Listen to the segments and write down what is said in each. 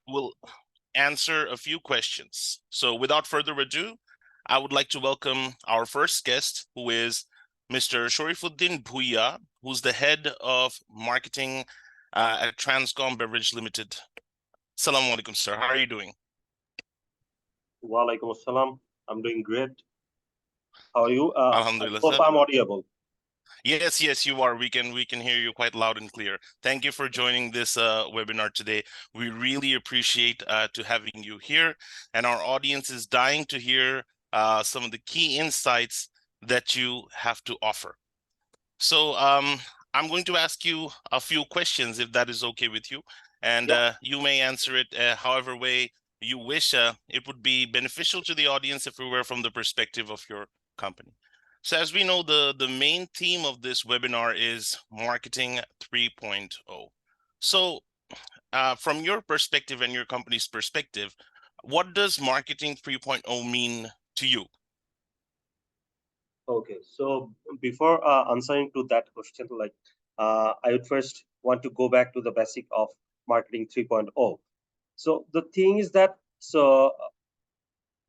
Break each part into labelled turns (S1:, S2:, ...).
S1: will answer a few questions. So without further ado, I would like to welcome our first guest, who is Mr. Shorifuddin Bhuiya, who's the head of marketing at Transcom Beverage Limited. Assalamu alaikum, sir. How are you doing?
S2: Walaikum assalam. I'm doing great. How are you? I
S1: Alhamdulillah,
S2: hope
S1: sir.
S2: I'm audible.
S1: Yes, you are. We can hear you quite loud and clear. Thank you for joining this webinar today. We really appreciate to having you here, and our audience is dying to hear some of the key insights that you have to offer. So I'm going to ask you a few questions, if that is okay with you, and
S2: Yeah.
S1: you may answer it however way you wish. It would be beneficial to the audience if we were from the perspective of your company. So as we know, the main theme of this webinar is Marketing 3.0. So from your perspective and your company's perspective, what does Marketing 3.0 mean to you?
S2: Okay. So before answering to that question, I would first want to go back to the basic of marketing 3.0. So the thing is that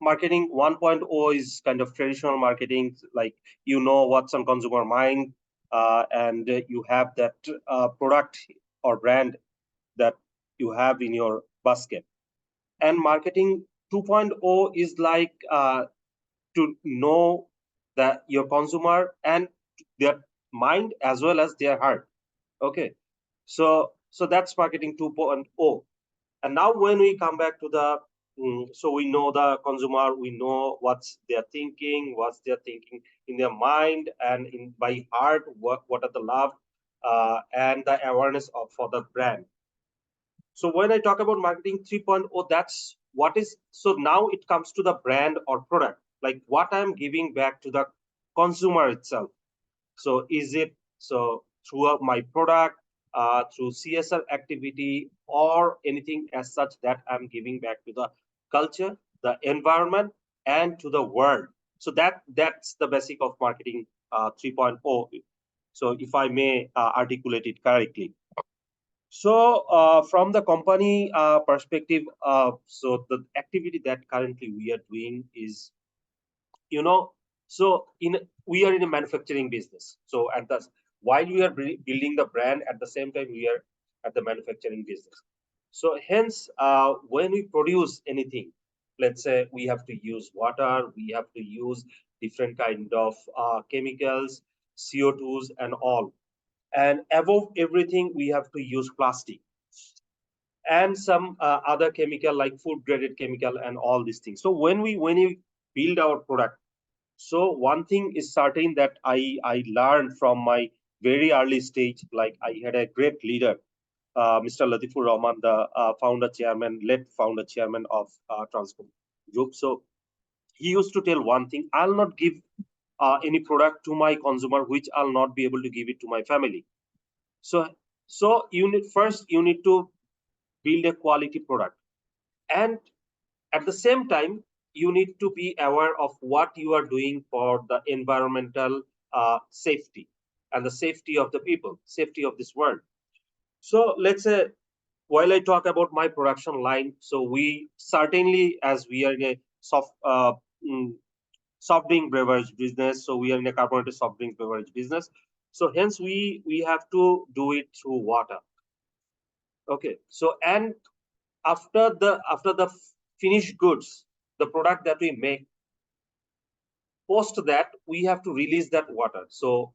S2: marketing 1.0 is kind of traditional marketing, like you know what's on consumer mind, and you have that product or brand that you have in your basket. And marketing 2.0 is like to know that your consumer and their mind as well as their heart. Okay, so that's marketing 2.0. And now when we come back to the so we know the consumer, we know what's they're thinking in their mind and in by heart, what are the love and the awareness of for the brand. So when I talk about marketing 3.0, that's what is. So now it comes to the brand or product, like what I'm giving back to the consumer itself. So is it so through my product, through CSR activity, or anything as such that I'm giving back to the culture, the environment, and to the world. So that's the basic of marketing 3.0. So if I may articulate it correctly. So, from the company perspective, so the activity that currently we are doing is, you know, so in we are in a manufacturing business. So at the while we are building the brand, at the same time we are at the manufacturing business. So hence, when we produce anything, let's say we have to use water, we have to use different kind of chemicals, CO2s, and all. And above everything, we have to use plastic and some other chemical like food graded chemical and all these things. So when we build our product, so one thing is certain that I learned from my very early stage. Like I had a great leader, Mr. Latifur Rahman, the late founder chairman of Transcom Group. So he used to tell one thing: I'll not give any product to my consumer which I'll not be able to give it to my family. So you need to build a quality product, and at the same time you need to be aware of what you are doing for the environmental safety and the safety of the people, safety of this world. So let's say while I talk about my production line, so we certainly, as we are in a mm, soft drink beverage business, so we are in a carbonated soft drink beverage business, so hence we have to do it through water. Okay, so and after the finished goods, the product that we make, post that we have to release that water. So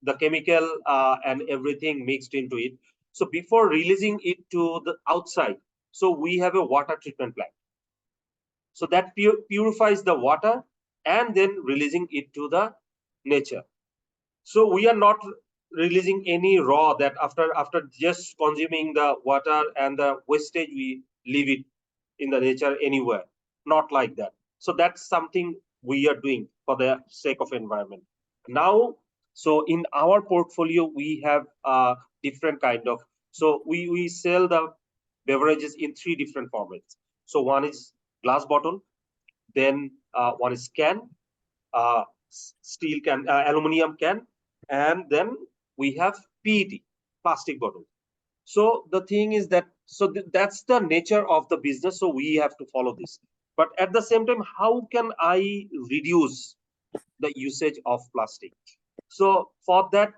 S2: the chemical and everything mixed into it. So before releasing it to the outside, so we have a water treatment plant. So that purifies the water and then releasing it to the nature. So we are not releasing any raw that after just consuming the water and the wastage we leave it in the nature anywhere. Not like that. So that's something we are doing for the sake of environment. Now, so in our portfolio we have different kind of, so we sell the beverages in three different formats. So one is glass bottle, then one is can, uh, steel can, aluminum can, and then we have PET, plastic bottle. So the thing is that, so that's the nature of the business. So we have to follow this. But at the same time, how can I reduce the usage of plastic? So for that,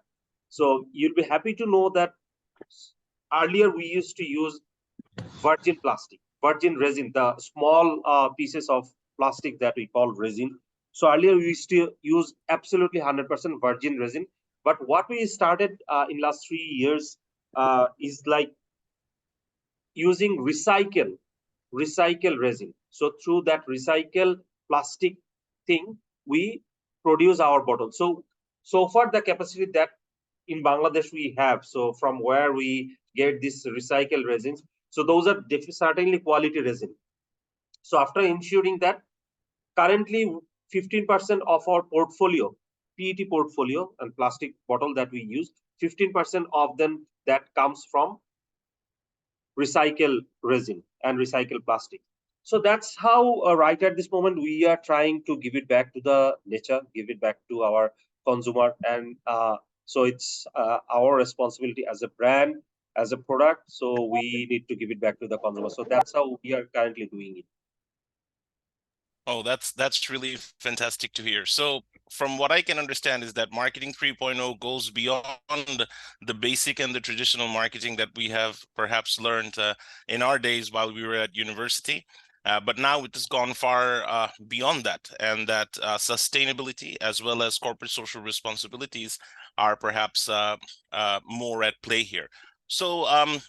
S2: so you'll be happy to know that earlier we used to use virgin plastic, virgin resin, the small pieces of plastic that we call resin. So earlier we used to use absolutely 100% virgin resin. But what we started in last 3 years is like using recycle resin. So through that recycle plastic thing, we produce our bottle. So far the capacity that in Bangladesh we have, so from where we get this recycled resins, so those are certainly quality resin. So after ensuring that, currently 15% of our portfolio, PET portfolio and plastic bottle that we use, 15% of them that comes from recycle resin and recycle plastic. So that's how right at this moment we are trying to give it back to the nature, give it back to our consumer. And so it's our responsibility as a brand, as a product, so we need to give it back to the consumer. So that's how we are currently doing it.
S1: Oh, that's really fantastic to hear. So from what I can understand is that marketing 3.0 goes beyond the basic and the traditional marketing that we have perhaps learned in our days while we were at university. But now it has gone far beyond that, and that sustainability as well as corporate social responsibilities are perhaps more at play here. So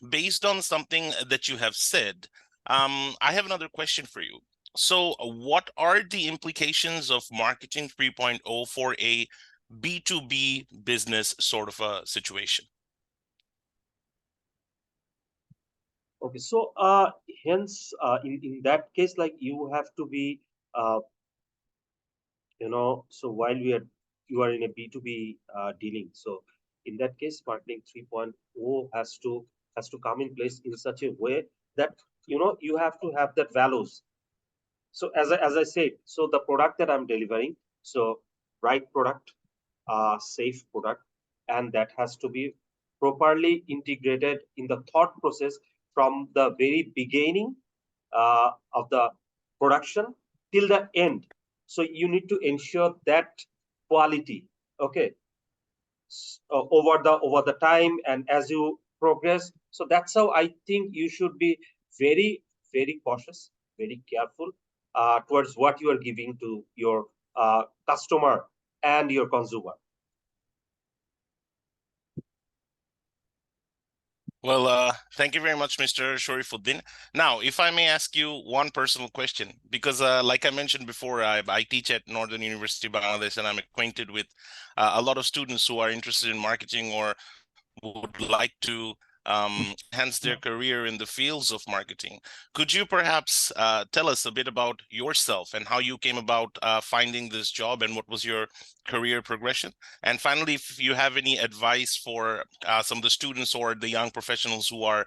S1: based on something that you have said, I have another question for you. So, what are the implications of marketing 3.0 for a B2B business sort of a situation?
S2: Okay, so hence in that case, like you have to be uh, so while you are in a B2B dealing, so in that case marketing 3.0 has to come in place in such a way that you have to have that values. So as I said, so the product that I'm delivering, so right product, safe product, and that has to be properly integrated in the thought process from the very beginning of the production till the end. So you need to ensure that quality, okay, over the time and as you progress. So that's how I think you should be very very cautious, very careful towards what you are giving to your customer and your consumer.
S1: Well, thank you very much, Mr. Shorifuddin. Now, if I may ask you one personal question, because like I mentioned before, I teach at Northern University Bangladesh, and I'm acquainted with a lot of students who are interested in marketing or would like to enhance their career in the fields of marketing. Could you perhaps tell us a bit about yourself and how you came about finding this job and what was your career progression? And finally, if you have any advice for some of the students or the young professionals who are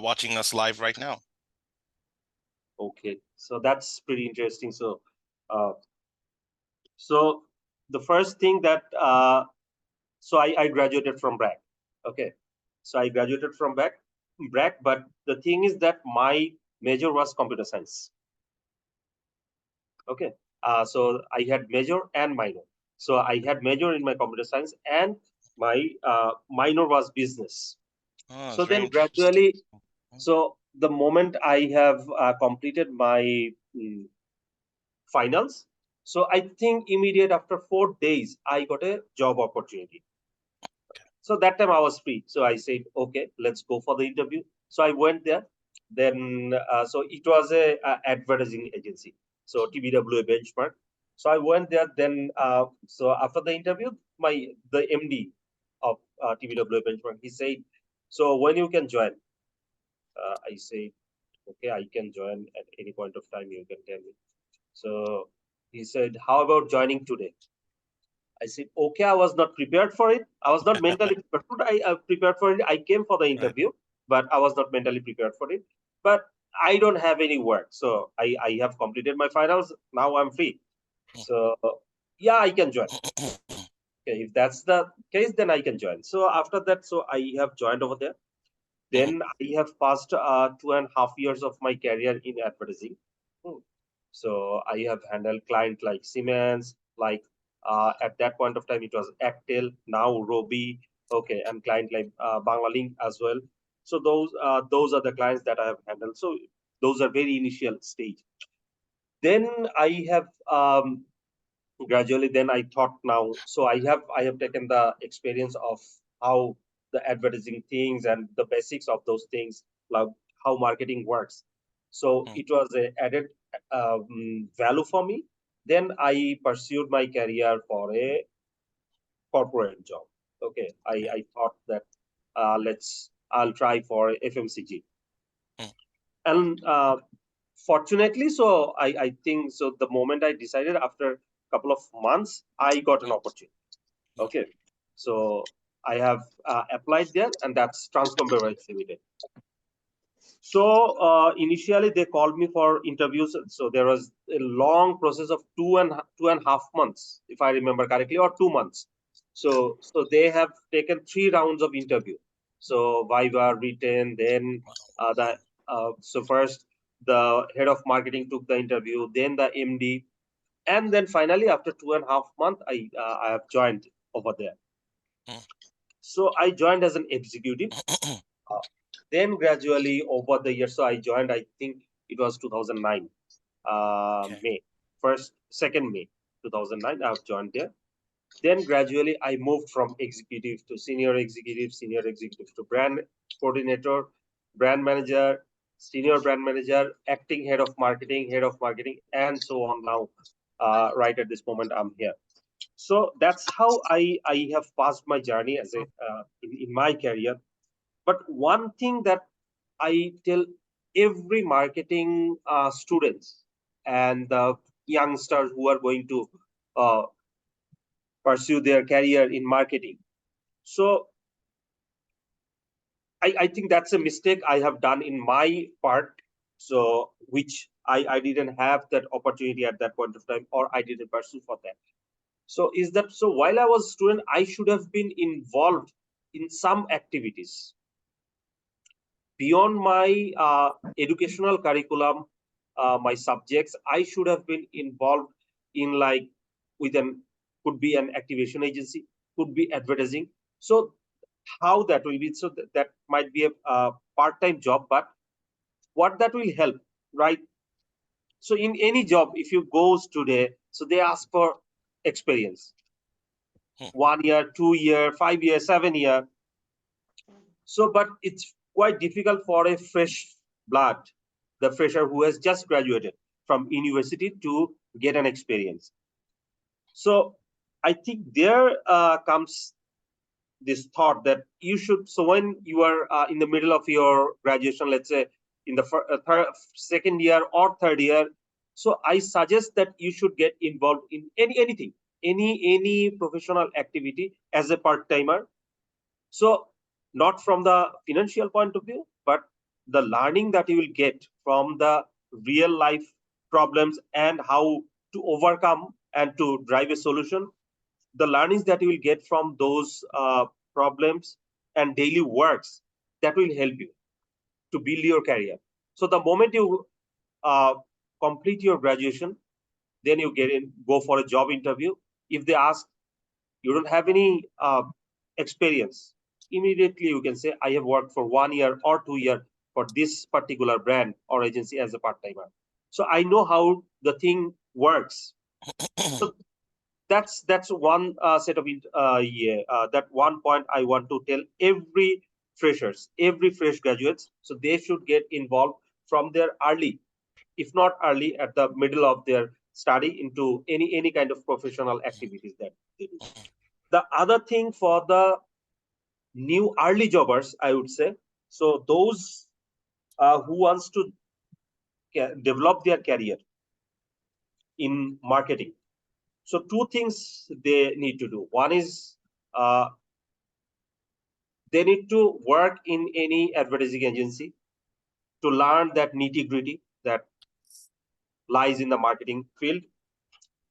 S1: watching us live right now.
S2: Okay, so that's pretty interesting. Uh, so the first thing that so I graduated from BRAC. Okay, so I graduated from BRAC, but the thing is that my major was computer science. Okay, so I had major and minor. So I had major in my computer science, and my minor was business.
S1: Oh, it's
S2: So
S1: very
S2: then
S1: interesting.
S2: gradually, so the moment I have completed my finals, so I think immediate after 4 days I got a job opportunity. So that time I was free. So I said, okay, let's go for the interview. So I went there. Then, so it was a advertising agency. So TBWA benchmark. So I went there. Then, so after the interview, the MD of TBWA benchmark, he said, so when you can join? I said, okay, I can join at any point of time. You can tell me. So he said, how about joining today? I said, okay, I was not prepared for it. I was not mentally prepared for it. I prepared for it. I came for the
S1: Right.
S2: interview, but I was not mentally prepared for it. But I don't have any work. So I have completed my finals. Now I'm free. So yeah, I can join. Okay, if that's the case, then I can join. So after that, so I have joined over there. Then I have passed 2.5 years of my career in advertising. Hmm. So I have handled client like Siemens, like at that point of time it was Actel, now Robi, okay, and client like Banglalink as well. So those are the clients that I have handled. So those are very initial stage. Then I have gradually then I thought now, so I have taken the experience of how the advertising things and the basics of those things, like how marketing works. So it was a added value for me. Then I pursued my career for a corporate job. Okay, I thought that I'll try for FMCG. And fortunately, so I think so the moment I decided, after a couple of months I got an opportunity. Okay, so I have applied there, and that's Transcom Beverage Limited. So initially they called me for interviews. So there was a long process of 2.5 months, if I remember correctly, or 2 months. So they have taken 3 rounds of interview. So Viva, written, then so first the head of marketing took the interview, then the MD, and then finally after 2.5 months I have joined over there. So I joined as an executive. Uh, then gradually over the years, so I joined, I think it was 2009, May, 2nd May 2009, I've joined there. Then gradually I moved from executive to senior executive to brand coordinator, brand manager, senior brand manager, acting head of marketing, and so on. Now, right at this moment, I'm here. So that's how I have passed my journey as a in my career. But one thing that I tell every marketing students and the youngsters who are going to uh, pursue their career in marketing. So I think that's a mistake I have done in my part. So which I didn't have that opportunity at that point of time, or I didn't pursue for that. So is that so? While I was a student, I should have been involved in some activities beyond my educational curriculum, my subjects. I should have been involved in, like, with an, could be an activation agency, could be advertising. So how that will be, so that might be a part-time job, but what that will help, right? So in any job, if you goes today, so they ask for experience, 1 year, 2 year, 5 year, 7 year. So, but it's quite difficult for a fresh blood, the fresher who has just graduated from university, to get an experience. So, I think there comes this thought that you should. So, when you are in the middle of your graduation, let's say in the second year or third year, so I suggest that you should get involved in anything, any professional activity as a part timer. So, not from the financial point of view, but the learning that you will get from the real life problems and how to overcome and to drive a solution, the learnings that you will get from those problems and daily works, that will help you to build your career. So, the moment you uh, complete your graduation, then you get in, go for a job interview. If they ask, you don't have any experience, immediately you can say, I have worked for 1 year or 2 year for this particular brand or agency as a part-timer. So I know how the thing works. So that's one set of that one point I want to tell every freshers, every fresh graduates. So they should get involved from their early, if not early, at the middle of their study, into any kind of professional activities that they do. The other thing for the new early jobbers, I would say, so those who wants to develop their career in marketing. So two things they need to do. One is uh, they need to work in any advertising agency to learn that nitty gritty that lies in the marketing field.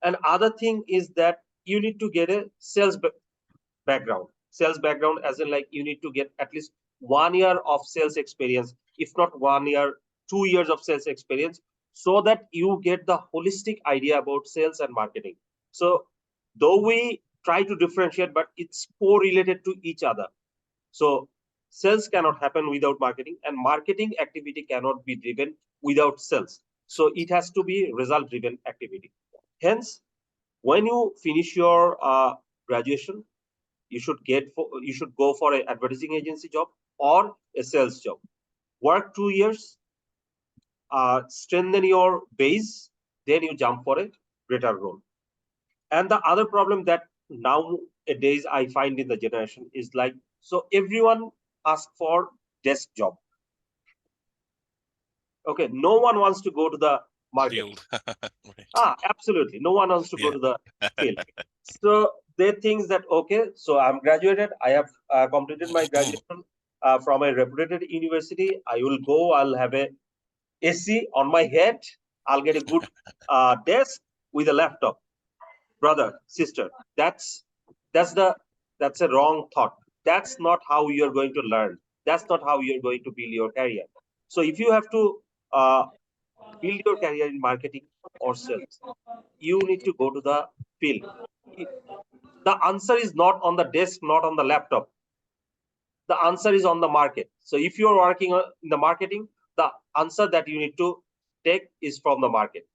S2: And other thing is that you need to get a sales background. Sales background, as in, like, you need to get at least 1 year of sales experience, if not 1 year, 2 years of sales experience, so that you get the holistic idea about sales and marketing. So though we try to differentiate, but it's correlated to each other. So sales cannot happen without marketing, and marketing activity cannot be driven without sales. So it has to be result driven activity. Hence, when you finish your graduation, you should go for an advertising agency job or a sales job. Work 2 years, strengthen your base, then you jump for a greater role. And the other problem that nowadays I find in the generation is like, so everyone asks for desk job. Okay, no one wants to go to the market.
S1: Field. Right.
S2: Absolutely, no one wants to go
S1: Yeah.
S2: to the field. So they think that, okay, so I'm graduated, I have completed my graduation from a reputed university. I will go, I'll have a AC on my head, I'll get a good desk with a laptop. Brother, sister, that's the that's a wrong thought. That's not how you're going to learn. That's not how you're going to build your career. So if you have to uh, build your career in marketing or sales, you need to go to the field. The answer is not on the desk, not on the laptop. The answer is on the market. So if you're working in the marketing, the answer that you need to take is from the market.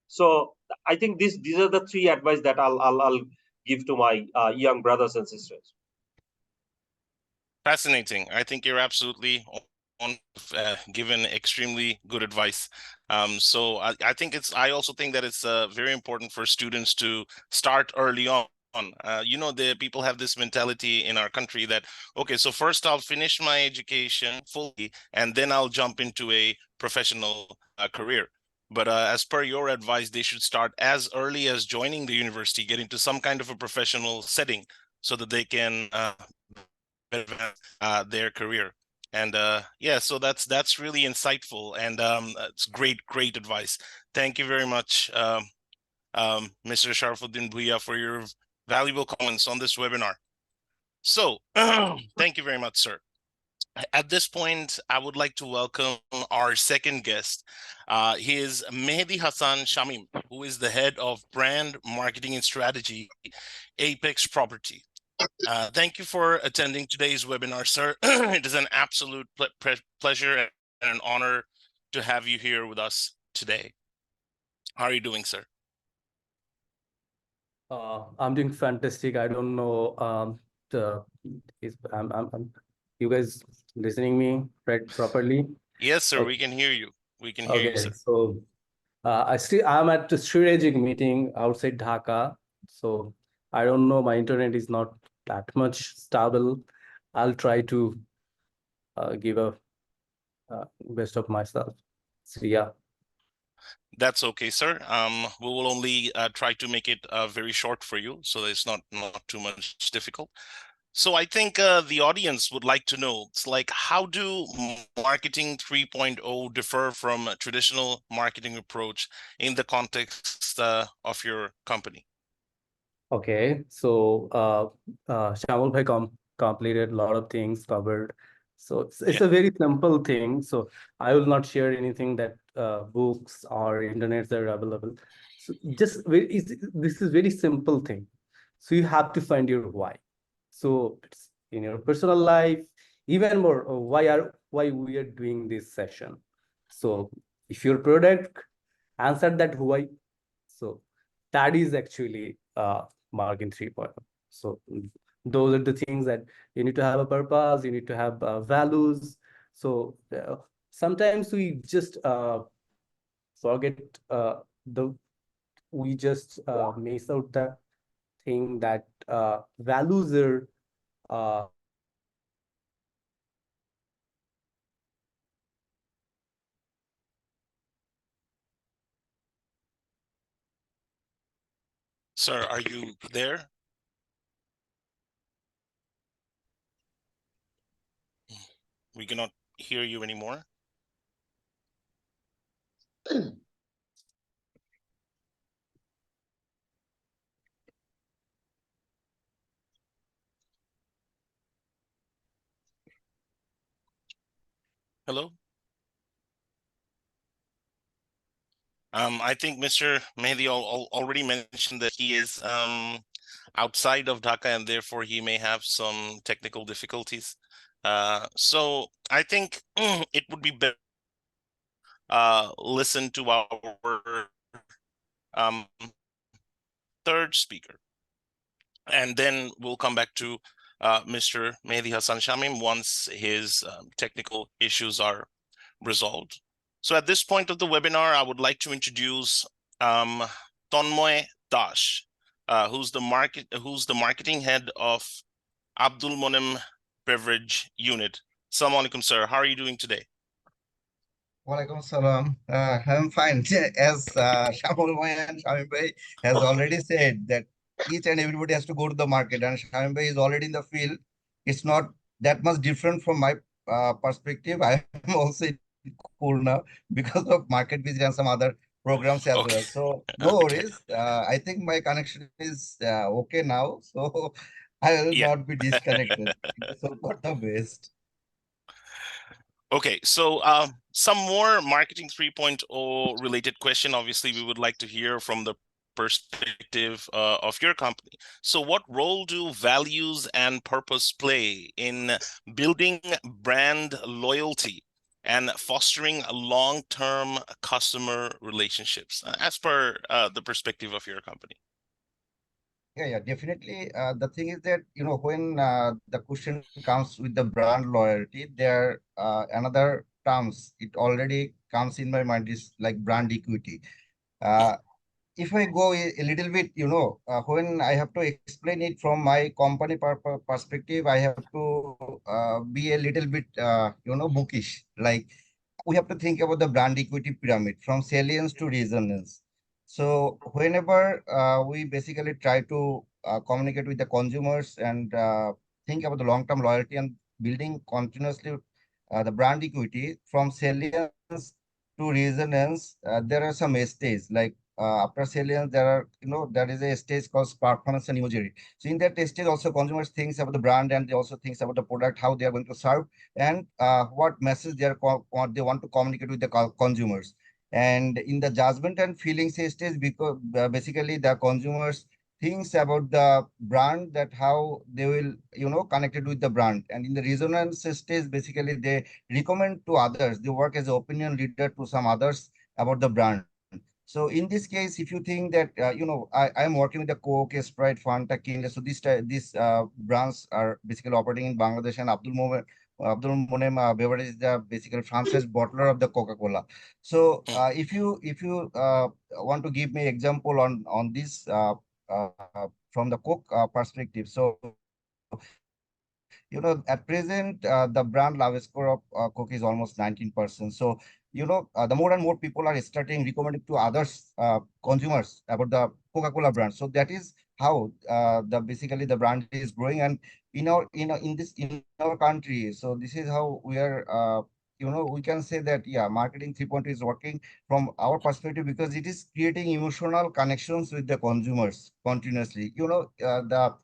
S2: So I think these are the three advice that I'll give to my young brothers and sisters.
S1: Fascinating. I think you're absolutely on, given extremely good advice. So I think I also think that it's very important for students to start early on. The people have this mentality in our country that, okay, so first I'll finish my education fully, and then I'll jump into a professional career. But as per your advice, they should start as early as joining the university, get into some kind of a professional setting so that they can advance their career. And yeah, so that's really insightful, and it's great advice. Thank you very much, Mr. Sharafuddin Bhuiya, for your valuable comments on this webinar. So thank you very much, sir. At this point, I would like to welcome our second guest. He is Mehdi Hassan Shamim, who is the head of brand marketing and strategy, Apex Property. Thank you for attending today's webinar, sir. It is an absolute pleasure and an honor to have you here with us today. How are you doing, sir?
S3: I'm doing fantastic. I don't know. You guys listening me right properly?
S1: Yes, sir.
S3: Okay.
S1: We can hear you. We can hear you, sir.
S3: So I'm at the strategic meeting outside Dhaka. So I don't know. My internet is not that much stable. I'll try to give a best of myself. So yeah.
S1: That's okay, sir. We will only try to make it very short for you, so that it's not too much difficult. So I think the audience would like to know, it's like, how do marketing 3.0 differ from a traditional marketing approach in the context of your company?
S3: Okay, so Shamul bhai completed a lot of things covered. So it's
S1: Yeah.
S3: a very simple thing. So I will not share anything that books or internets are available. So this is very simple thing. So you have to find your why. So it's in your personal life, even more why we are doing this session. So if your product answered that why, so that is actually marketing 3.0. So those are the things that you need to have a purpose, you need to have values. So sometimes we just forget the we just miss out the thing that values are
S1: Sir, are you there? We cannot hear you anymore. Hello. I think Mr. Mehdi already mentioned that he is outside of Dhaka and therefore he may have some technical difficulties. So I think it would be better listen to our um, third speaker, and then we'll come back to Mr. Mehdi Hassan Shamim once his technical issues are resolved. So at this point of the webinar, I would like to introduce Tonmoy Dash, who's the marketing head of Abdul Monem Beverage Unit. Assalamu alaikum, sir. How are you doing today?
S4: Walaikum salam. I'm fine. As Shamul Bhai and Shamim Bhai has already said that each and everybody has to go to the market, and Shamim Bhai is already in the field. It's not that much different from my perspective. I'm also in cool now because of market visit and some other programs as
S1: Okay.
S4: well. So no
S1: Okay.
S4: worries. I think my connection is okay now. So I will
S1: Yeah.
S4: not be disconnected. So got the best.
S1: Okay, so some more marketing 3.0 related question. Obviously, we would like to hear from the perspective of your company. So what role do values and purpose play in building brand loyalty and fostering long-term customer relationships, as per the perspective of your company?
S4: Yeah, definitely. The thing is that, when the question comes with the brand loyalty, there another terms, it already comes in my mind is like brand equity. Uh, if I go a little bit, when I have to explain it from my company perspective, I have to be a little bit, bookish. Like we have to think about the brand equity pyramid from salience to resonance. So whenever we basically try to communicate with the consumers and think about the long-term loyalty and building continuously the brand equity from salience to resonance, there are some stages like after salience, there is a stage called performance and imagery. So in that stage, also consumers thinks about the brand and they also thinks about the product, how they are going to serve, and what message what they want to communicate with the consumers. And in the judgment and feelings stage, because basically the consumers thinks about the brand, that how they will connected with the brand. And in the resonance stage, basically they recommend to others, they work as an opinion leader to some others about the brand. So in this case, if you think that I am working with the Coke, Sprite, Fanta, Kinley, so these brands are basically operating in Bangladesh, and Abdul Monem Beverage is the basically franchise bottler of the Coca-Cola. So
S1: Mm,
S4: if you want to give me example on this from the Coke perspective, so at present the brand love score of Coke is almost 19%. So the more and more people are starting recommending to others consumers about the Coca-Cola brand. So that is how the basically the brand is growing. And in our country, so this is how we are we can say that, yeah, marketing 3.0 is working from our perspective because it is creating emotional connections with the consumers continuously. The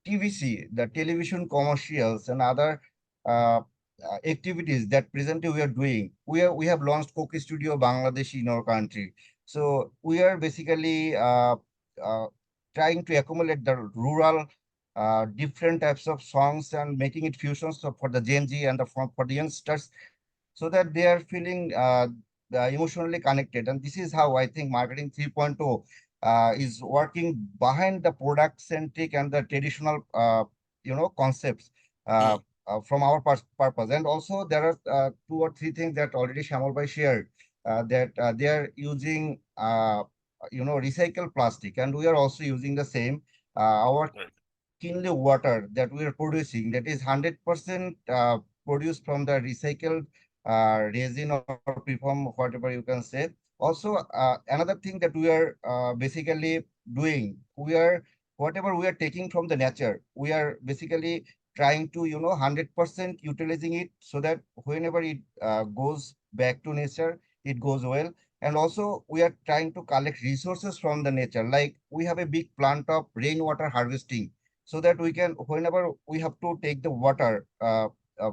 S4: TVC, the television commercials and other activities that presently we are doing. We have launched Coke Studio Bangladesh in our country. So we are basically uh, trying to accumulate the rural different types of songs and making it fusions for the Gen Z and for the youngsters, so that they are feeling emotionally connected. And this is how I think marketing 3.0 is working behind the product centric and the traditional concepts uh,
S1: mm,
S4: from our purpose. And also there are two or three things that already Shamal Bhai shared, that they are using recycled plastic, and we are also using the same. Our
S1: right.
S4: Kinley water that we are producing, that is 100% produced from the recycled resin or preform, whatever you can say. Also, another thing that we are basically doing, we are whatever we are taking from the nature, we are basically trying to 100% utilizing it, so that whenever it goes back to nature, it goes well. And also we are trying to collect resources from the nature, like we have a big plant of rainwater harvesting, so that we can, whenever we have to take the water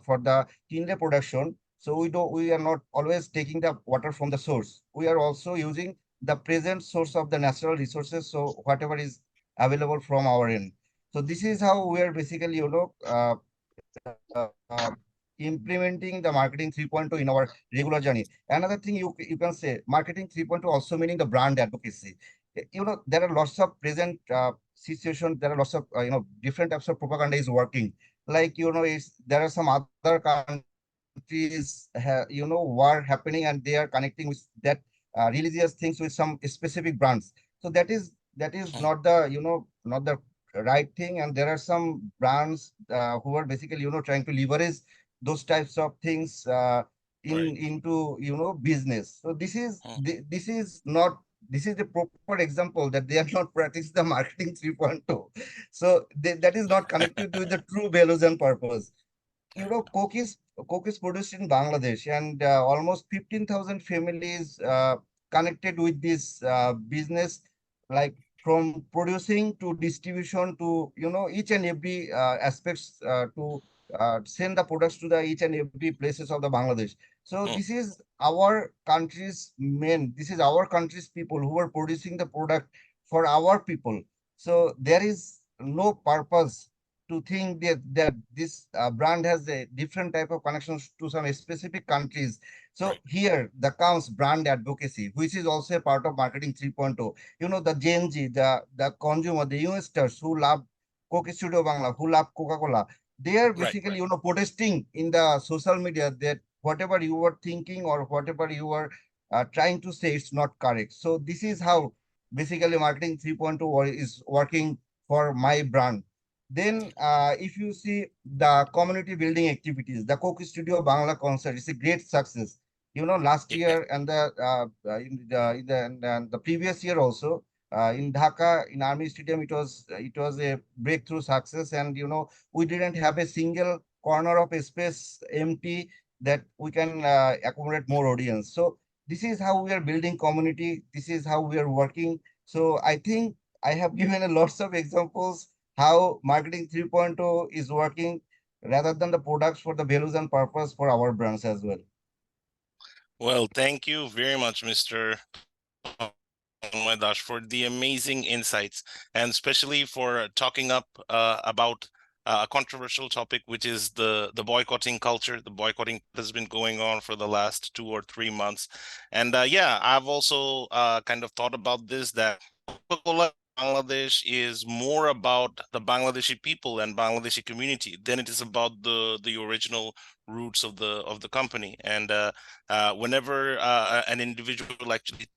S4: for the Kinley production, So we are not always taking the water from the source. We are also using the present source of the natural resources. So whatever is available from our end. So this is how we are basically, implementing the marketing 3.0 in our regular journey. Another thing you can say, marketing 3.0 also meaning the brand advocacy. There are lots of present situations. There are lots of different types of propaganda is working. Like there are some other countries war happening, and they are connecting with that religious things with some specific brands. So that is
S1: Mm,
S4: not the not the right thing. And there are some brands who are basically trying to leverage those types of things
S1: right.
S4: into business. So
S1: Mm,
S4: this is not, this is the proper example that they are not practicing the marketing 3.0. So that is not connected with the true values and purpose.
S1: right.
S4: Coke is produced in Bangladesh, and almost 15,000 families connected with this business, like from producing to distribution to each and every aspects to send the products to the each and every places of the Bangladesh. So
S1: Mm,
S4: this is our country's people who are producing the product for our people. So there is no purpose to think that this brand has a different type of connections to some specific countries. So
S1: right.
S4: here the comes brand advocacy, which is also a part of marketing 3.0. The Gen Z, the consumer, the youngsters who love Coke Studio Bangla, who love Coca-Cola, they are
S1: Right.
S4: basically protesting in the social media that whatever you were thinking or whatever you were trying to say, it's not correct. So this is how basically marketing 3.0 is working for my brand. Then, if you see the community building activities, the Coke Studio Bangla concert is a great success. Last
S1: Yeah.
S4: year and the previous year also, in Dhaka, in Army Stadium, it was a breakthrough success. And we didn't have a single corner of a space empty that we can accommodate more audience. So this is how we are building community. This is how we are working. So I think I have given a lots of examples how marketing 3.0 is working rather than the products for the values and purpose for our brands as well.
S1: Well, thank you very much, Mr. My gosh, for the amazing insights, and especially for talking up about a controversial topic, which is the boycotting culture. The boycotting has been going on for the last 2 or 3 months, and yeah, I've also kind of thought about this, that Coca-Cola Bangladesh is more about the Bangladeshi people and Bangladeshi community than it is about the original roots of the company. And whenever an individual actually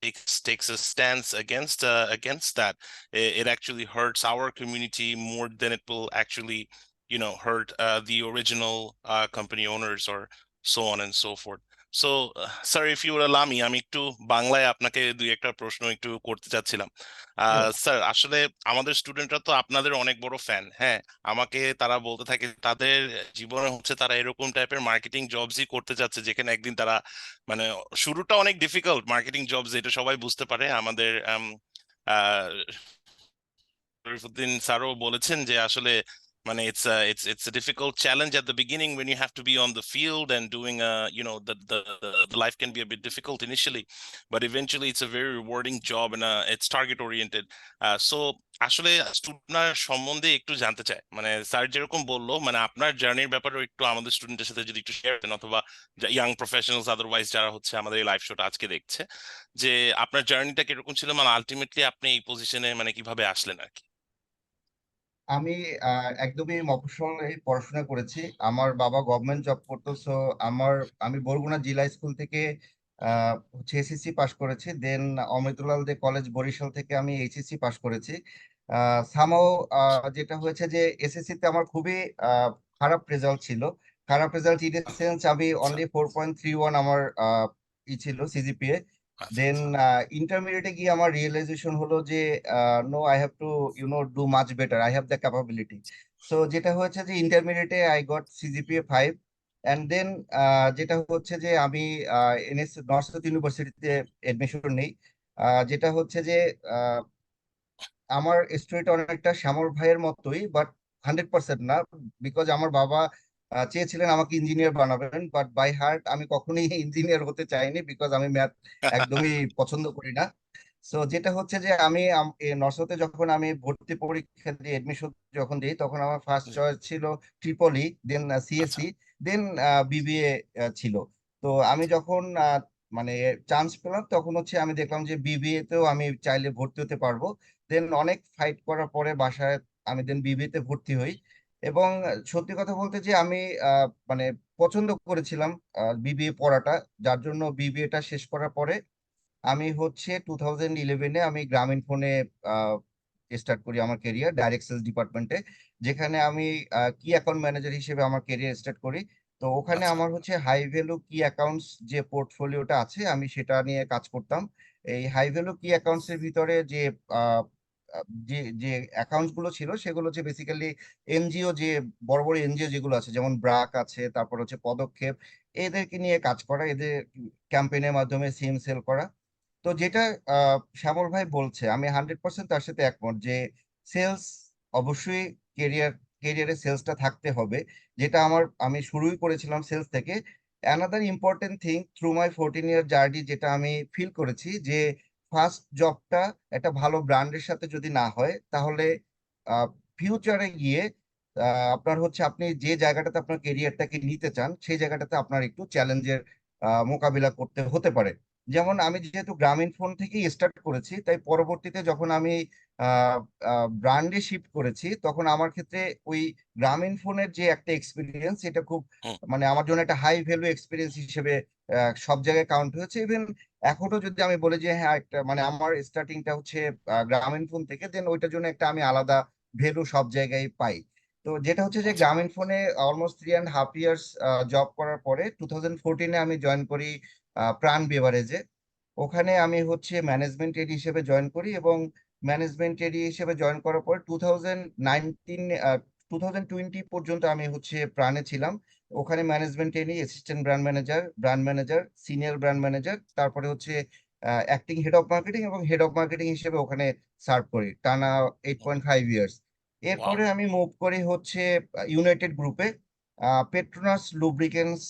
S1: takes a stance against that, it actually hurts our community more than it will actually, hurt the original company owners, or so on and so forth. So sir, if you allow me, আমি একটু বাংলায় আপনাকে দুই একটা প্রশ্ন একটু করতে চাচ্ছিলাম।
S4: Sure.
S1: স্যার, আসলে আমাদের স্টুডেন্টরা তো আপনাদের অনেক বড় ফ্যান। হ্যাঁ, আমাকে তারা বলতে থাকে তাদের জীবনে হচ্ছে তারা এরকম টাইপের মার্কেটিং জবসই করতে চাচ্ছে, যেখানে একদিন তারা, মানে, শুরুটা অনেক ডিফিকাল্ট মার্কেটিং জবস, এটা সবাই বুঝতে পারে। আমাদের আহ শরীফুদ্দিন স্যারও বলেছেন যে আসলে, মানে, it's a difficult challenge at the beginning when you have to be on the field and doing the life can be a bit difficult initially, but eventually it's a very rewarding job, and it's target oriented. So আসলে student সম্বন্ধে একটু জানতে চাই, মানে sir যেরকম বললো, মানে আপনার জার্নির ব্যাপারেও একটু আমাদের স্টুডেন্টের সাথে যদি একটু শেয়ার করেন, অথবা ইয়াং প্রফেশনালস আদারওয়াইজ যারা হচ্ছে আমাদের এই লাইভ শোটা আজকে দেখছে, যে আপনার জার্নিটা কিরকম ছিল, মানে আলটিমেটলি আপনি এই পজিশনে মানে কিভাবে আসলেন আর কি।
S4: আমি একদমই মফস্বলে পড়াশোনা করেছি। আমার বাবা গভর্নমেন্ট জব করতো। সো আমি বরগুনা জেলা স্কুল থেকে হচ্ছে এসএসসি পাশ করেছি। দেন অমৃতলাল দে কলেজ বরিশাল থেকে আমি এইচএসসি পাশ করেছি। সামহাও যেটা হয়েছে যে এসএসসি তে আমার খুবই খারাপ রেজাল্ট ছিল। খারাপ রেজাল্ট ইন দ্য সেন্স আমি
S1: আচ্ছা,
S4: অনলি 4.31 আমার ছিল সিজিপিএ।
S1: আচ্ছা,
S4: দেন
S1: আচ্ছা।
S4: ইন্টারমিডিয়েটে গিয়ে আমার রিয়েলাইজেশন হলো যে no, I have to do much better, I have the capability. So যেটা হচ্ছে যে ইন্টারমিডিয়েটে I got CGPA 5। And then যেটা হচ্ছে যে আমি এনএস নর্থ সাউথ ইউনিভার্সিটিতে এডমিশন নেই। যেটা হচ্ছে যে আহ, আমার স্টোরিটা অনেকটা শ্যামল ভাইয়ের মতোই, বাট 100% না। বিকজ আমার বাবা চেয়েছিলেন আমাকে ইঞ্জিনিয়ার বানাবেন, বাট বাই হার্ট আমি কখনোই ইঞ্জিনিয়ার হতে চাইনি, বিকজ আমি ম্যাথ একদমই পছন্দ করি না। সো যেটা হচ্ছে যে আমি নর্থে যখন আমি ভর্তি পরীক্ষা দিয়ে এডমিশন যখন দিই, তখন আমার ফার্স্ট চয়েস ছিল ট্রিপলি, দেন
S1: আচ্ছা
S4: সিএসসি, দেন বিবিএ ছিল। তো আমি যখন মানে চান্স পেলাম, তখন হচ্ছে আমি দেখলাম যে বিবিএ তেও আমি চাইলে ভর্তি হতে পারবো। দেন অনেক ফাইট করার পরে বাসায় আমি দেন বিবিএ তে ভর্তি হই। এবং সত্যি কথা বলতে যে আমি মানে পছন্দ করেছিলাম বিবিএ পড়াটা, যার জন্য বিবিএটা শেষ করার পরে আমি হচ্ছে 2011-এ আমি গ্রামীণ ফোনে স্টার্ট করি আমার কেরিয়ার ডাইরেক্ট সেলস ডিপার্টমেন্টে, যেখানে আমি কি অ্যাকাউন্ট ম্যানেজার হিসেবে আমার কেরিয়ার স্টার্ট করি। তো ওখানে
S1: আচ্ছা
S4: আমার হচ্ছে হাই ভ্যালু কি অ্যাকাউন্টস যে পোর্টফোলিওটা আছে, আমি সেটা নিয়ে কাজ করতাম। এই হাই ভ্যালু কি অ্যাকাউন্টস এর ভিতরে যে আহ, আহ, যে যে অ্যাকাউন্টস গুলো ছিল, সেগুলো হচ্ছে বেসিক্যালি এনজিও, যে বড় বড় এনজিও যেগুলো আছে, যেমন ব্রাক আছে, তারপর হচ্ছে পদক্ষেপ, এদেরকে নিয়ে কাজ করা, এদের ক্যাম্পেইনের মাধ্যমে সিম সেল করা। তো যেটা শ্যামল ভাই বলছে, আমি 100% তার সাথে একমত যে সেলস অবশ্যই কেরিয়ারে সেলসটা থাকতে হবে, যেটা আমি শুরুই করেছিলাম সেলস থেকে। অ্যানাদার ইম্পর্টেন্ট থিং থ্রু মাই 14 ইয়ার জার্নি, যেটা আমি ফিল করেছি, যে ফার্স্ট জবটা একটা ভালো ব্র্যান্ডের সাথে যদি না হয়, তাহলে ফিউচারে গিয়ে আপনার হচ্ছে আপনি যে জায়গাটাতে আপনার কেরিয়ারটাকে নিতে চান, সেই জায়গাটাতে আপনার একটু চ্যালেঞ্জের মোকাবিলা করতে হতে পারে। যেমন আমি যেহেতু গ্রামীণ ফোন থেকেই স্টার্ট করেছি, তাই পরবর্তীতে যখন আমি ব্র্যান্ডে শিফট করেছি, তখন আমার ক্ষেত্রে ওই গ্রামীণ ফোনের যে একটা এক্সপিরিয়েন্স, এটা খুব
S1: হুম,
S4: মানে আমার জন্য একটা হাই ভ্যালু এক্সপিরিয়েন্স হিসেবে সব জায়গায় কাউন্ট হয়েছে। ইভেন এখনো যদি আমি বলি যে হ্যাঁ, একটা মানে আমার স্টার্টিংটা হচ্ছে গ্রামীণ ফোন থেকে, দেন ওইটার জন্য একটা আমি আলাদা ভ্যালু সব জায়গায় পাই। তো যেটা হচ্ছে যে
S1: আচ্ছা
S4: গ্রামীণ ফোনে অলমোস্ট 3.5 ইয়ার্স জব করার পরে 2014-এ আমি জয়েন করি প্রাণ বেভারেজে। ওখানে আমি হচ্ছে ম্যানেজমেন্ট এডি হিসেবে জয়েন করি, এবং ম্যানেজমেন্ট এডি হিসেবে জয়েন করার পর 2020 পর্যন্ত আমি হচ্ছে প্রাণে ছিলাম। ওখানে ম্যানেজমেন্ট এডি, assistant brand manager, senior brand manager, তারপরে হচ্ছে অ্যাক্টিং হেড অফ মার্কেটিং এবং হেড অফ মার্কেটিং হিসেবে ওখানে সার্ভ করি টানা 8.5 ইয়ার্স।
S1: ওয়াও
S4: এরপরে আমি মুভ করি হচ্ছে ইউনাইটেড গ্রুপে, পেট্রোনাস লুব্রিকেন্টস।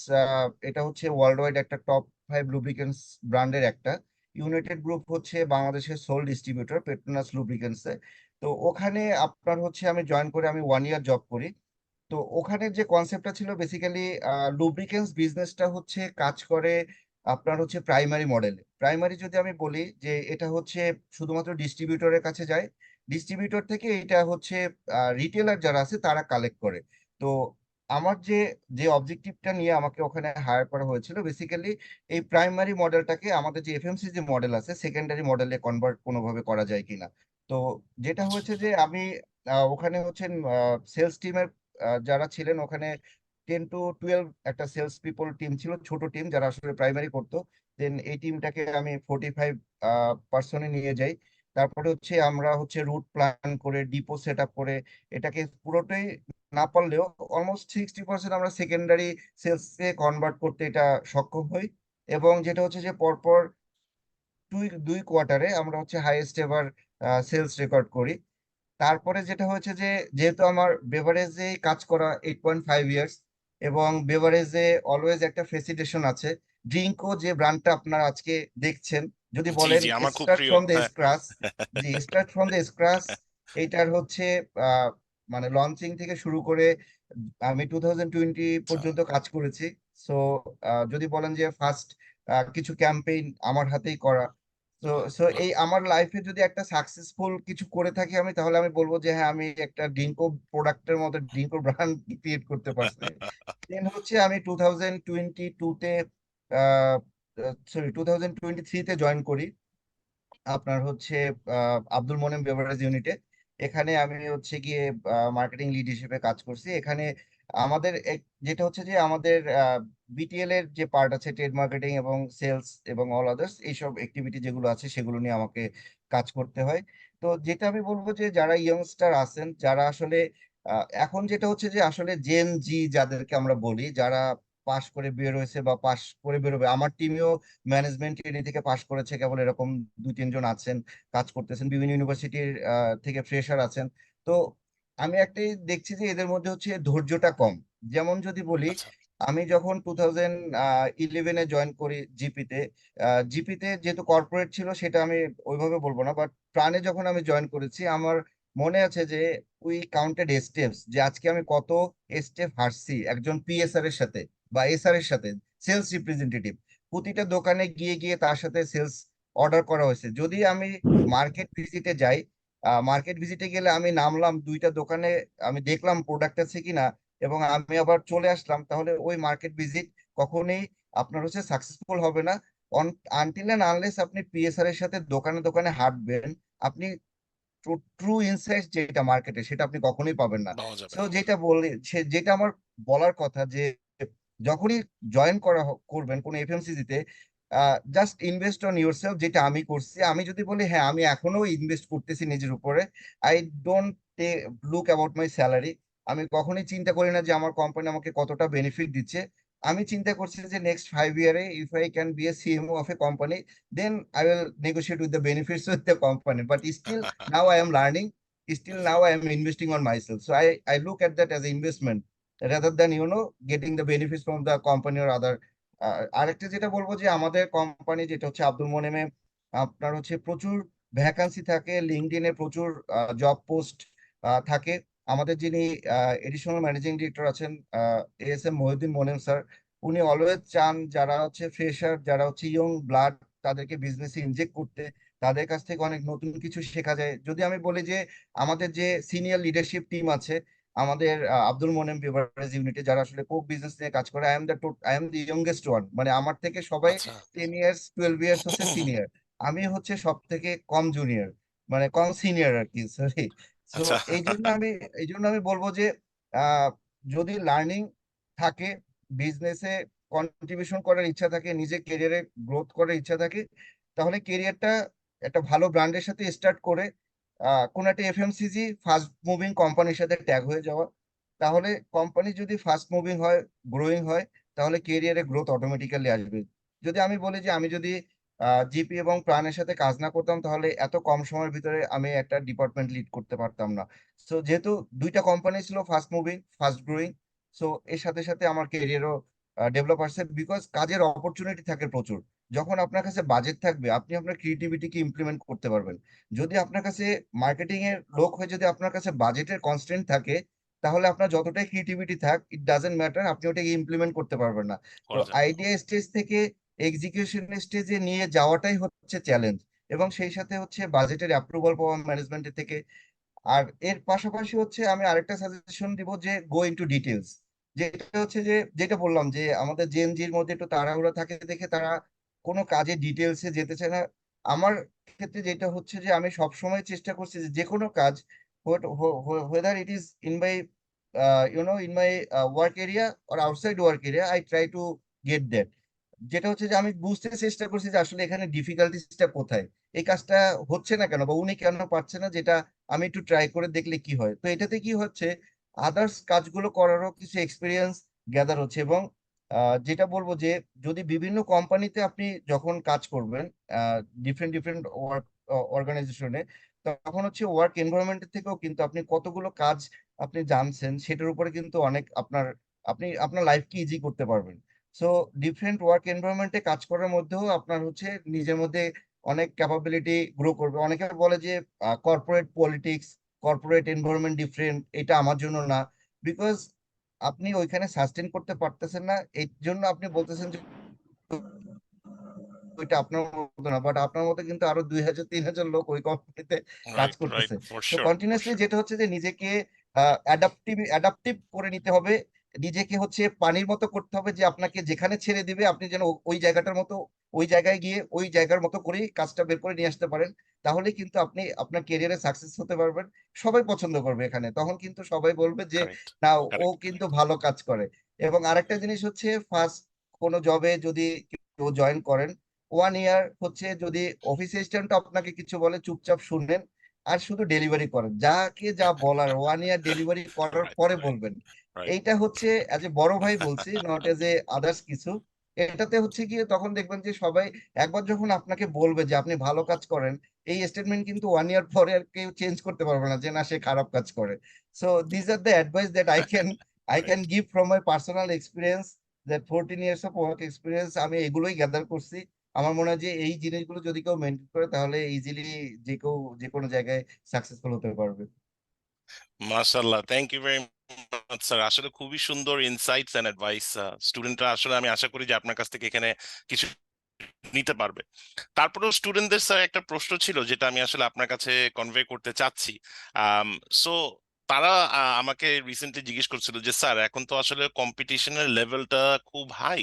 S4: এটা হচ্ছে ওয়ার্ল্ড ওয়াইড একটা টপ 5 লুব্রিকেন্টস ব্র্যান্ডের একটা। ইউনাইটেড গ্রুপ হচ্ছে বাংলাদেশের সোল ডিস্ট্রিবিউটর পেট্রোনাস লুব্রিকেন্টস এ। তো ওখানে আপনার হচ্ছে আমি জয়েন করে আমি 1 ইয়ার জব করি। তো ওখানে যে কনসেপ্টটা ছিল, বেসিক্যালি লুব্রিকেন্টস বিজনেসটা হচ্ছে কাজ করে আপনার হচ্ছে প্রাইমারি মডেলে। প্রাইমারি যদি আমি বলি যে এটা হচ্ছে শুধুমাত্র ডিস্ট্রিবিউটরের কাছে যায়, ডিস্ট্রিবিউটর থেকে এটা হচ্ছে রিটেলার যারা আছে তারা কালেক্ট করে। তো আমার যে যে অবজেক্টিভটা নিয়ে আমাকে ওখানে হায়ার করা হয়েছিল, বেসিক্যালি এই প্রাইমারি মডেলটাকে আমাদের যে এফএমসিজি মডেল আছে সেকেন্ডারি মডেলে কনভার্ট কোনোভাবে করা যায় কিনা। তো যেটা
S1: আচ্ছা
S4: হয়েছে যে আমি ওখানে হচ্ছে সেলস টিমের যারা ছিলেন ওখানে 10 to 12 একটা সেলস পিপল টিম ছিল, ছোট টিম যারা আসলে প্রাইমারি করতো। দেন এই টিমটাকে আমি 45 পার্সনে নিয়ে যাই। তারপরে হচ্ছে আমরা হচ্ছে রুট প্ল্যান করে ডিপো সেট আপ করে এটাকে পুরোটাই না পারলেও অলমোস্ট 60% আমরা সেকেন্ডারি সেলসে কনভার্ট করতে এটা সক্ষম হই। এবং যেটা হচ্ছে যে পরপর দুই দুই কোয়ার্টারে আমরা হচ্ছে হাইয়েস্ট এভার সেলস রেকর্ড করি। তারপরে যেটা হয়েছে যে যেহেতু আমার বেভারেজে কাজ করা 8.5 ইয়ার্স, এবং বেভারেজে অলওয়েজ একটা ফেসিলিটেশন আছে। ড্রিঙ্কও যে ব্র্যান্ডটা আপনারা আজকে দেখছেন, যদি
S1: জি
S4: বলেন
S1: জি আমার খুব
S4: স্টার্ট
S1: প্রিয়
S4: ফ্রম দ্য
S1: হ্যাঁ
S4: scratch, G start from the scratch, এইটার হচ্ছে আহ, মানে লঞ্চিং থেকে শুরু করে আমি 2020
S1: আচ্ছা
S4: পর্যন্ত কাজ করেছি। সো যদি বলেন যে ফার্স্ট কিছু ক্যাম্পেইন আমার হাতেই করা। তো সো
S1: বাহ,
S4: এই আমার লাইফে যদি একটা সাকসেসফুল কিছু করে থাকি আমি, তাহলে আমি বলবো যে হ্যাঁ, আমি একটা ডিঙ্কো প্রোডাক্টের মতো ডিঙ্কো ব্র্যান্ড ক্রিয়েট করতে পারছি। দেন হচ্ছে আমি 2022-তে সরি 2023-তে জয়েন করি আপনার হচ্ছে আব্দুল মোনেম বেভারেজ ইউনিটে। এখানে আমি হচ্ছে গিয়ে মার্কেটিং লিড হিসেবে কাজ করছি। এখানে আমাদের যেটা হচ্ছে যে আমাদের বিটিএল এর যে পার্ট আছে, ট্রেড মার্কেটিং এবং সেলস এবং অল আদার্স, এইসব অ্যাক্টিভিটি যেগুলো আছে সেগুলো নিয়ে আমাকে কাজ করতে হয়। তো যেটা আমি বলবো যে যারা ইয়ংস্টার আছেন, যারা আসলে এখন যেটা হচ্ছে যে আসলে জেন জি যাদেরকে আমরা বলি, যারা পাশ করে বের হয়েছে বা পাশ করে বেরোবে, আমার টিমেও ম্যানেজমেন্ট ট্রেনিং থেকে পাশ করেছে কেবল এরকম 2-3 জন আছেন, কাজ করতেছেন বিভিন্ন ইউনিভার্সিটির থেকে ফ্রেশার আছেন। তো আমি একটাই দেখছি যে এদের মধ্যে হচ্ছে ধৈর্যটা কম। যেমন যদি বলি,
S1: আচ্ছা
S4: আমি যখন 2011-এ জয়েন করি জিপিতে, জিপিতে যেহেতু কর্পোরেট ছিল সেটা আমি ওইভাবে বলবো না, বাট প্রাণে যখন আমি জয়েন করেছি আমার মনে আছে যে উই কাউন্টেড স্টেপস, যে আজকে আমি কত স্টেপ হাঁটছি একজন পিএসআর এর সাথে বা এসআর এর সাথে, সেলস রিপ্রেজেন্টেটিভ, প্রতিটা দোকানে গিয়ে গিয়ে তার সাথে সেলস অর্ডার করা হয়েছে। যদি আমি মার্কেট ভিজিটে যাই, মার্কেট ভিজিটে গেলে আমি নামলাম দুইটা দোকানে, আমি দেখলাম প্রোডাক্ট আছে কিনা এবং আমি আবার চলে আসলাম, তাহলে ওই মার্কেট ভিজিট কখনোই আপনার হচ্ছে সাকসেসফুল হবে না। আনটিল এন্ড আনলেস আপনি পিএসআর এর সাথে দোকানে দোকানে হাঁটবেন, আপনি ট্রু ইনসাইট যেটা মার্কেটে সেটা আপনি কখনোই পাবেন না।
S1: পাওয়া যাবে
S4: সো
S1: না।
S4: যেটা বললে, যেটা আমার বলার কথা, যে যখনই জয়েন করবেন কোনো এফএমসিজি তে, জাস্ট ইনভেস্ট অন ইউরসেলফ, যেটা আমি করছি। আমি যদি বলি হ্যাঁ আমি এখনো ইনভেস্ট করতেছি নিজের উপরে, I don't look about my salary. আমি কখনোই চিন্তা করি না যে আমার কোম্পানি আমাকে কতটা বেনিফিট দিচ্ছে। আমি চিন্তা করছি যে নেক্সট 5 ইয়ারে if I can be a CMO of a company, then I will negotiate with the benefits with the company, but still now I am learning, still now I am investing on myself, so I look at that as an investment rather than getting the benefits from the company or other. আরেকটা যেটা বলবো, যে আমাদের company যেটা হচ্ছে আব্দুল মোনেমে, আপনার হচ্ছে প্রচুর ভ্যাকান্সি থাকে, লিঙ্কডইনে প্রচুর জব পোস্ট থাকে। আমাদের যিনি এডিশনাল ম্যানেজিং ডিরেক্টর আছেন, এএসএম মহিউদ্দিন মোনেম স্যার, উনি অলওয়েজ চান যারা হচ্ছে ফ্রেশার, যারা হচ্ছে ইয়ং ব্লাড, তাদেরকে বিজনেসে ইনজেক্ট করতে, তাদের কাছ থেকে অনেক নতুন কিছু শেখা যায়। যদি আমি বলি যে আমাদের যে সিনিয়র লিডারশিপ টিম আছে আমাদের আব্দুল মোনেম বেভারেজ ইউনিটে, যারা আসলে কোক বিজনেস নিয়ে কাজ করে, I am the youngest one, মানে আমার থেকে সবাই
S1: আচ্ছা
S4: 10 ইয়ার্স 12 ইয়ার্স হচ্ছে সিনিয়র, আমি হচ্ছে সব থেকে কম জুনিয়র, মানে কম সিনিয়র আর কি, সরি। সো
S1: আচ্ছা
S4: এই জন্য আমি বলবো যে আহ, যদি লার্নিং থাকে, বিজনেসে কন্ট্রিবিউশন করার ইচ্ছা থাকে, নিজের কেরিয়ারে গ্রোথ করার ইচ্ছা থাকে, তাহলে কেরিয়ারটা একটা ভালো ব্র্যান্ডের সাথে স্টার্ট করে কোন একটা এফএমসিজি ফাস্ট মুভিং কোম্পানির সাথে ট্যাগ হয়ে যাওয়া, তাহলে কোম্পানি যদি ফাস্ট মুভিং হয়, গ্রোয়িং হয়, তাহলে কেরিয়ারে গ্রোথ অটোমেটিক্যালি আসবে। যদি আমি বলি যে আমি যদি জিপি এবং প্রাণের সাথে কাজ না করতাম, তাহলে এত কম সময়ের ভিতরে আমি একটা ডিপার্টমেন্ট লিড করতে পারতাম না। সো যেহেতু দুইটা কোম্পানি ছিল fast moving, fast growing, so এর সাথে সাথে আমার কেরিয়ারও ডেভেলপ আসছে, বিকজ কাজের অপরচুনিটি থাকে প্রচুর। যখন আপনার কাছে বাজেট থাকবে, আপনি আপনার ক্রিয়েটিভিটিকে ইমপ্লিমেন্ট করতে পারবেন। যদি আপনার কাছে মার্কেটিং এর লোক হয়ে, যদি আপনার কাছে বাজেটের কনস্ট্রেন্ট থাকে, তাহলে আপনার যতটাই ক্রিয়েটিভিটি থাক, ইট ডাজেন্ট ম্যাটার, আপনি ওটাকে ইমপ্লিমেন্ট করতে পারবেন না। তো
S1: করা যাবে না।
S4: আইডিয়া স্টেজ থেকে এক্সিকিউশন স্টেজে নিয়ে যাওয়াটাই হচ্ছে চ্যালেঞ্জ, এবং সেই সাথে হচ্ছে বাজেটের অ্যাপ্রুভাল পাওয়া ম্যানেজমেন্টের থেকে। আর এর পাশাপাশি হচ্ছে আমি আরেকটা সাজেশন দিব, যে গো ইনটু ডিটেলস। যেটা হচ্ছে যে, যেটা বললাম যে আমাদের জেনজির মধ্যে একটু তাড়াহুড়া থাকে দেখে তারা কোনো কাজে ডিটেলসে যেতে চায় না। আমার ক্ষেত্রে যেটা হচ্ছে যে আমি সব সময় চেষ্টা করছি যে যে কোনো কাজ, whether it is in my in my work area or outside work area, I try to get that। যেটা হচ্ছে যে আমি বুঝতে চেষ্টা করছি যে আসলে এখানে ডিফিকাল্টিসটা কোথায়, এই কাজটা হচ্ছে না কেন, বা উনি কেন পারছে না, যেটা আমি একটু ট্রাই করে দেখলে কি হয়। তো এটাতে কি হচ্ছে, আদার্স কাজগুলো করারও কিছু এক্সপিরিয়েন্স গ্যাদার হচ্ছে। এবং যেটা বলবো যে যদি বিভিন্ন কোম্পানিতে আপনি যখন কাজ করবেন, ডিফারেন্ট ডিফারেন্ট ওয়ার্ক অর্গানাইজেশনে, তখন হচ্ছে ওয়ার্ক এনভায়রনমেন্টের থেকেও কিন্তু আপনি কতগুলো কাজ আপনি জানছেন সেটার উপরে কিন্তু অনেক আপনি আপনার লাইফকে ইজি করতে পারবেন। সো ডিফারেন্ট ওয়ার্ক এনভায়রনমেন্টে কাজ করার মধ্যেও আপনার হচ্ছে নিজের মধ্যে অনেক ক্যাপাবিলিটি গ্রো করবে। অনেকে বলে যে corporate politics, corporate environment different, এটা আমার জন্য না, বিকজ আপনি ওইখানে সাস্টেন করতে পারতেছেন না, এই জন্য আপনি বলতেছেন যে ওইটা আপনার মতো না, বাট আপনার মতো কিন্তু আরো 2000 3000 লোক ওই কোম্পানিতে কাজ
S1: রাইট রাইট
S4: করতেছে।
S1: ফর
S4: তো
S1: শিওর ফর
S4: কন্টিনিউয়াসলি
S1: শিওর।
S4: যেটা হচ্ছে যে নিজেকে অ্যাডাপটিভ করে নিতে হবে, নিজেকে হচ্ছে পানির মতো করতে হবে, যে আপনাকে যেখানে ছেড়ে দিবে আপনি যেন ওই জায়গাটার মতো, ওই জায়গায় গিয়ে ওই জায়গার মতো করেই কাজটা বের করে নিয়ে আসতে পারেন। তাহলে কিন্তু আপনি আপনার ক্যারিয়ারে সাকসেস হতে পারবেন। সবাই পছন্দ করবে এখানে, তখন কিন্তু সবাই বলবে যে
S1: কারেক্ট
S4: না, ও
S1: কারেক্ট
S4: কিন্তু
S1: কারেক্ট।
S4: ভালো কাজ করে। এবং আরেকটা জিনিস হচ্ছে, ফার্স্ট কোনো জবে যদি কেউ জয়েন করেন, 1 ইয়ার হচ্ছে, যদি অফিস অ্যাসিস্ট্যান্ট আপনাকে কিছু বলে চুপচাপ শুনবেন আর শুধু ডেলিভারি করেন, যাকে যা বলার 1 ইয়ার ডেলিভারি করার
S1: রাইট
S4: পরে
S1: রাইট
S4: বলবেন।
S1: রাইট।
S4: এইটা হচ্ছে অ্যাজ এ বড় ভাই বলছি, নট এজ এ আদার্স কিছু। এটাতে হচ্ছে গিয়ে তখন দেখবেন যে সবাই একবার যখন আপনাকে বলবে যে আপনি ভালো কাজ করেন, এই স্টেটমেন্ট কিন্তু 1 ইয়ার পরে আর কেউ চেঞ্জ করতে পারবে না যে না, সে খারাপ কাজ করে। So this are the advice that I can I
S1: Right.
S4: can give from my personal experience that 14 years of work experience আমি এগুলোই গ্যাদার করছি। আমার মনে হয় যে এই জিনিসগুলো যদি কেউ মেনটেন করে তাহলে ইজিলি যে কোনো জায়গায় সাকসেসফুল হতে পারবে।
S1: মাশাআল্লাহ, thank you very much sir. আসলে খুবই সুন্দর ইনসাইটস এন্ড অ্যাডভাইস। স্টুডেন্টরা আসলে আমি আশা করি যে আপনার কাছ থেকে এখানে কিছু নিতে পারবে। তারপরেও স্টুডেন্টদের স্যার একটা প্রশ্ন ছিল যেটা আমি আসলে আপনার কাছে কনভে করতে চাচ্ছি। সো তারা আমাকে রিসেন্টলি জিজ্ঞেস করছিল যে স্যার এখন তো আসলে কম্পিটিশনের লেভেলটা খুব হাই,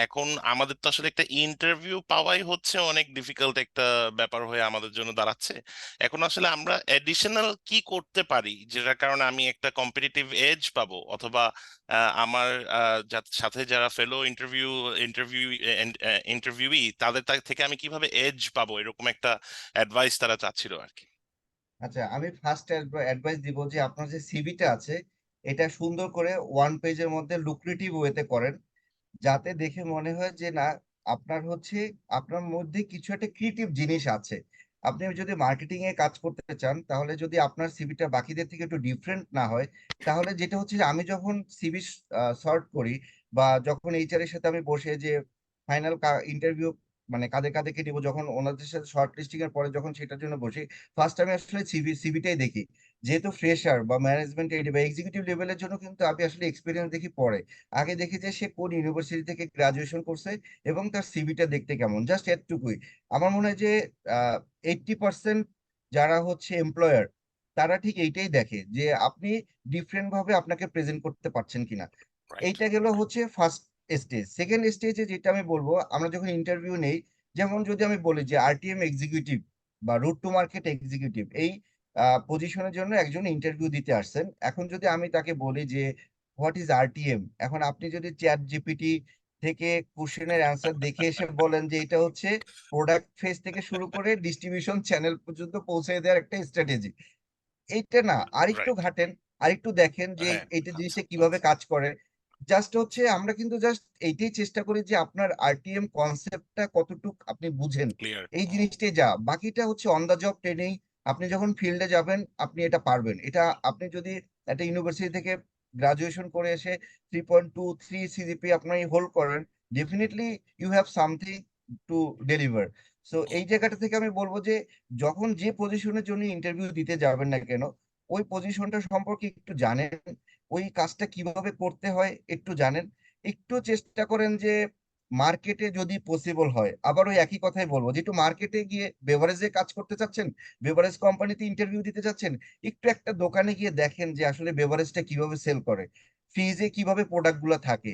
S1: এখন আমাদের তো আসলে একটা ইন্টারভিউ পাওয়াই হচ্ছে অনেক ডিফিকাল্ট একটা ব্যাপার হয়ে আমাদের জন্য দাঁড়াচ্ছে। এখন আসলে আমরা এডিশনাল কি করতে পারি যেটার কারণে আমি একটা কম্পিটিটিভ এজ পাবো, অথবা আমার সাথে যারা ফেলো ইন্টারভিউই তাদের থেকে আমি কিভাবে এজ পাবো, এরকম একটা অ্যাডভাইস তারা চাচ্ছিল আর কি।
S4: আচ্ছা, আমি ফার্স্ট অ্যাডভাইস দিব যে আপনার যে সিভিটা আছে এটা সুন্দর করে ওয়ান পেজের মধ্যে লুক্রেটিভ ওয়েতে করেন, যাতে দেখে মনে হয় যে না আপনার হচ্ছে আপনার মধ্যে কিছু একটা ক্রিয়েটিভ জিনিস আছে। আপনি যদি মার্কেটিং এ কাজ করতে চান তাহলে যদি আপনার সিভিটা বাকিদের থেকে একটু ডিফারেন্ট না হয়, তাহলে যেটা হচ্ছে যে আমি যখন সিভি সর্ট করি বা যখন এইচআর এর সাথে আমি বসে যে ফাইনাল ইন্টারভিউ মানে কাদের কাদেরকে দিব, যখন ওনাদের সাথে শর্ট লিস্টিং এর পরে যখন সেটার জন্য বসি, ফার্স্ট আমি আসলে সিভিটাই দেখি। যেহেতু ফ্রেশার বা ম্যানেজমেন্ট বা এক্সিকিউটিভ লেভেলের জন্য কিন্তু আমি আসলে এক্সপিরিয়েন্স দেখি পরে। আগে দেখি যে সে কোন ইউনিভার্সিটি থেকে গ্রাজুয়েশন করছে এবং তার সিভিটা দেখতে কেমন, জাস্ট এতটুকুই। আমার মনে হয় যে 80% যারা হচ্ছে এমপ্লয়ার তারা ঠিক এইটাই দেখে যে আপনি ডিফারেন্ট ভাবে আপনাকে প্রেজেন্ট করতে পারছেন কিনা।
S1: রাইট।
S4: এইটা গেল হচ্ছে ফার্স্ট স্টেজ। সেকেন্ড স্টেজে যেটা আমি বলবো, আমরা যখন ইন্টারভিউ নেই, যেমন যদি আমি বলি যে আরটিএম এক্সিকিউটিভ বা রুট টু মার্কেট এক্সিকিউটিভ এই পজিশনের জন্য একজন ইন্টারভিউ দিতে আসছেন, এখন যদি আমি তাকে বলি যে হোয়াট ইজ আরটিএম, এখন আপনি যদি চ্যাট জিপিটি থেকে কোশ্চেনের অ্যান্সার দেখে এসে বলেন যে এটা হচ্ছে প্রোডাক্ট ফেজ থেকে শুরু করে ডিস্ট্রিবিউশন চ্যানেল পর্যন্ত পৌঁছে দেওয়ার একটা স্ট্র্যাটেজি, এইটা না, আরেকটু
S1: রাইট।
S4: ঘাটেন, আরেকটু দেখেন যে
S1: হ্যাঁ।
S4: এইটা
S1: আচ্ছা
S4: জিনিসটা কিভাবে
S1: আচ্ছা।
S4: কাজ করে। জাস্ট হচ্ছে আমরা কিন্তু জাস্ট এইটাই চেষ্টা করি যে আপনার আরটিএম কনসেপ্টটা কতটুক আপনি বুঝেন,
S1: ক্লিয়ার।
S4: এই জিনিসটাই যা, বাকিটা হচ্ছে অন দা জব ট্রেনিং। আপনি যখন ফিল্ডে যাবেন আপনি এটা পারবেন। এটা আপনি যদি একটা ইউনিভার্সিটি থেকে গ্রাজুয়েশন করে এসে 3.23 সিজিপি আপনি হোল্ড করেন, definitely you have something to deliver. So এই জায়গাটা থেকে আমি বলবো যে যখন যে পজিশনের জন্য ইন্টারভিউ দিতে যাবেন না কেন, ওই পজিশনটা সম্পর্কে একটু জানেন, ওই কাজটা কিভাবে করতে হয় একটু জানেন, একটু চেষ্টা করেন যে মার্কেটে যদি পসিবল হয়, আবার ওই একই কথাই বলবো যে একটু মার্কেটে গিয়ে বেভারেজে কাজ করতে চাচ্ছেন, বেভারেজ কোম্পানিতে ইন্টারভিউ দিতে চাচ্ছেন, একটু একটা দোকানে গিয়ে দেখেন যে আসলে বেভারেজটা কিভাবে সেল করে, ফ্রিজে কিভাবে প্রোডাক্ট গুলো থাকে,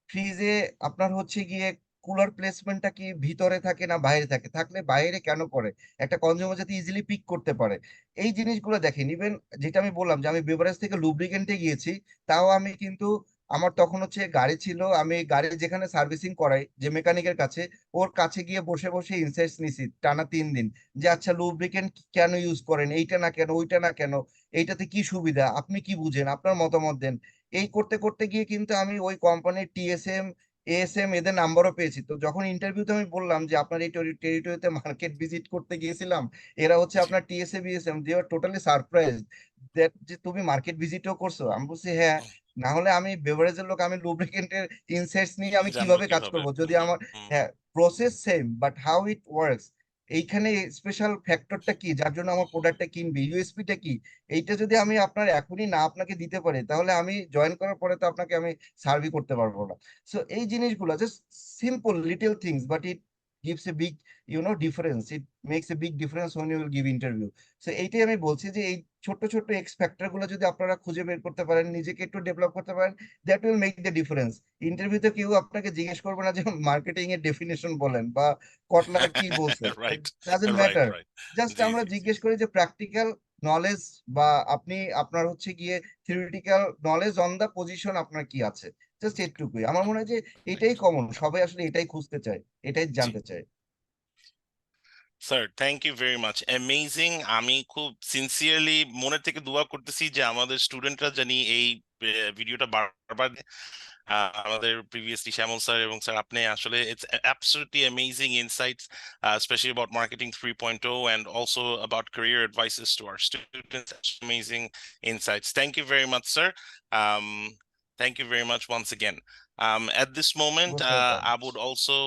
S4: ফ্রিজে আপনার হচ্ছে গিয়ে কুলার প্লেসমেন্টটা কি ভিতরে থাকে না বাইরে থাকে, থাকলে বাইরে কেন করে, একটা কনজিউমার যাতে ইজিলি পিক করতে পারে, এই জিনিসগুলো দেখেন। ইভেন যেটা আমি বললাম যে আমি বেভারেজ থেকে লুব্রিকেন্টে গিয়েছি, তাও আমি কিন্তু আমার তখন হচ্ছে গাড়ি ছিল, আমি গাড়ি যেখানে সার্ভিসিং করাই যে মেকানিকের কাছে, ওর কাছে গিয়ে বসে বসে ইনসাইটস নিছি টানা 3 দিন, যে আচ্ছা লুব্রিকেন্ট কেন ইউজ করেন, এইটা না কেন ওইটা না কেন, এইটাতে কি সুবিধা, আপনি কি বুঝেন, আপনার মতামত দেন। এই করতে করতে গিয়ে কিন্তু আমি ওই কোম্পানির টিএসএম এএসএম এদের নাম্বারও পেয়েছি। তো যখন ইন্টারভিউতে আমি বললাম যে আপনার এই টেরিটরিতে মার্কেট ভিজিট করতে গিয়েছিলাম, এরা হচ্ছে
S1: জি।
S4: আপনার TSA BSM, they are totally surprise that যে তুমি মার্কেট ভিজিটও করছো। আমি বলছি হ্যাঁ, না হলে আমি বেভারেজের লোক, আমি লুব্রিকেন্টের ইনসাইটস নিয়ে আমি
S1: জানবো
S4: কিভাবে কাজ
S1: কিভাবে।
S4: করব যদি আমার, হ্যাঁ, process same but how it works, এইখানে স্পেশাল ফ্যাক্টরটা কি যার জন্য আমার প্রোডাক্টটা কিনবি, ইউএসপিটা কি, এইটা যদি আমি আপনার এখনই না আপনাকে দিতে পারি তাহলে আমি জয়েন করার পরে তো আপনাকে আমি সার্ভই করতে পারবো না। সো এই জিনিসগুলো just simple little things but it gives a big difference, it makes a big difference when you will give interview. So এইটাই আমি বলছি যে এই ছোট ছোট এক্স ফ্যাক্টর গুলো যদি আপনারা খুঁজে বের করতে পারেন, নিজেকে একটু ডেভেলপ করতে পারেন, that will make the difference. ইন্টারভিউতে কেউ আপনাকে জিজ্ঞেস করবে না যে মার্কেটিং এর ডেফিনেশন বলেন বা কটলার কি বলছে,
S1: right
S4: doesn't
S1: right
S4: matter.
S1: Right.
S4: Just
S1: জি
S4: আমরা
S1: জি জি।
S4: জিজ্ঞেস করি যে প্র্যাকটিক্যাল নলেজ বা আপনি আপনার হচ্ছে গিয়ে theoretical knowledge on the position আপনার কি আছে, জাস্ট এটুকুই। আমার মনে হয় যে এটাই
S1: রাইট।
S4: কমন, সবাই আসলে এটাই খুঁজতে চায়, এটাই
S1: জি
S4: জানতে চায়।
S1: Sir, thank you very much, amazing. আমি খুব সিনসিয়ারলি মনের থেকে দোয়া করতেছি যে আমাদের স্টুডেন্টরা জানি এই ভিডিওটা বারবার আমাদের প্রিভিয়াসলি শ্যামল স্যার এবং স্যার আপনি আসলে it's absolutely amazing insights, specially about marketing 3.0 and also about career advices to our students. Amazing insights. Thank you very much, sir. Thank you very much once again. At this moment,
S4: Most welcome.
S1: I would also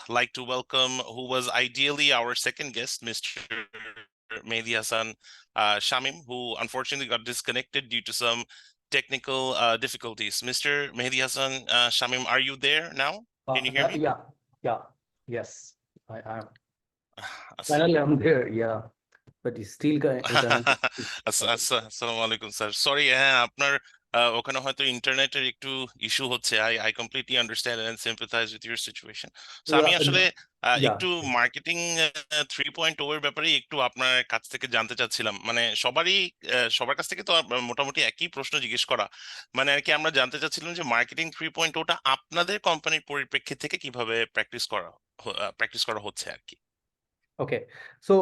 S1: like to welcome who was ideally our second guest, Mr. Mehdi Hassan Shamim, who unfortunately got disconnected due to some technical difficulties. Mr. Mehdi Hassan Shamim, are you there now? Can you hear me?
S3: Yes, I am.
S1: As-
S3: Finally, I'm there, yeah. But it's still internet.
S1: আসসালামু আলাইকুম sir sorry হ্যাঁ আপনার ওখানে হয়তো ইন্টারনেটের একটু issue হচ্ছে I completely understand and sympathise with your situation so আমি আসলে
S3: Yeah.
S1: একটু মার্কেটিং 3.0 এর ব্যাপারে একটু আপনার কাছ থেকে জানতে চাচ্ছিলাম মানে সবার কাছ থেকে তো মোটামুটি একই প্রশ্ন জিজ্ঞেস করা মানে আর কি আমরা জানতে চাচ্ছিলাম যে মার্কেটিং 3.0টা আপনাদের কোম্পানির পরিপ্রেক্ষিত থেকে কিভাবে প্র্যাকটিস করা হচ্ছে আর কি
S3: ওকে সো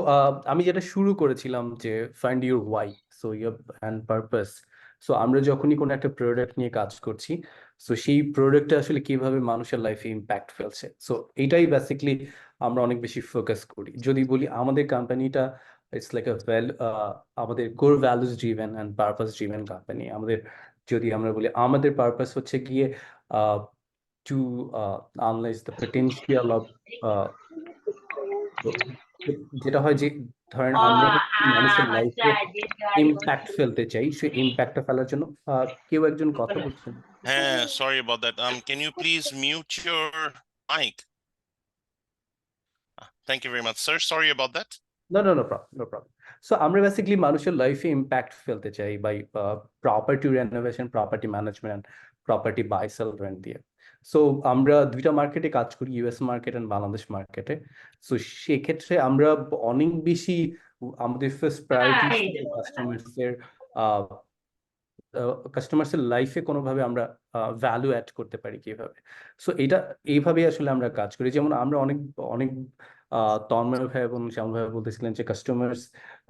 S3: আমি যেটা শুরু করেছিলাম যে find your why so your and purpose so আমরা যখনই কোনো একটা প্রোডাক্ট নিয়ে কাজ করছি সো সেই প্রোডাক্টটা আসলে কিভাবে মানুষের লাইফে ইম্প্যাক্ট ফেলছে সো এটাই বেসিকলি আমরা অনেক বেশি ফোকাস করি যদি বলি আমাদের কোম্পানিটা ইটস লাইক আ আমাদের core values driven and purpose driven company আমাদের যদি আমরা বলি আমাদের পারপাস হচ্ছে গিয়ে টু আনলাইজ দ্য পটেনশিয়াল অফ যেটা হয় যে ধরেন আমরা মানুষের লাইফে ইম্প্যাক্ট ফেলতে চাই সেই ইম্প্যাক্টটা ফেলার জন্য কেউ একজন কথা বলছেন
S1: হ্যাঁ sorry about that can you please mute your mic thank you very much sir sorry about that
S3: no problem so আমরা বেসিক্যালি মানুষের লাইফে ইম্প্যাক্ট ফেলতে চাই by property renovation property management property buy sell rent দিয়ে so আমরা দুইটা মার্কেটে কাজ করি ইউএস মার্কেট অ্যান্ড বাংলাদেশ মার্কেটে সো সেক্ষেত্রে আমরা অনেক বেশি আমাদের ফার্স্ট প্রায়োরিটি কাস্টমার্সের লাইফে কোনোভাবে আমরা ভ্যালু অ্যাড করতে পারি কিভাবে সো এইভাবে আসলে আমরা কাজ করি যেমন আমরা অনেক অনেক তন্ময় ভাই এবং শ্যামল ভাই বলতেছিলেন যে কাস্টমার্স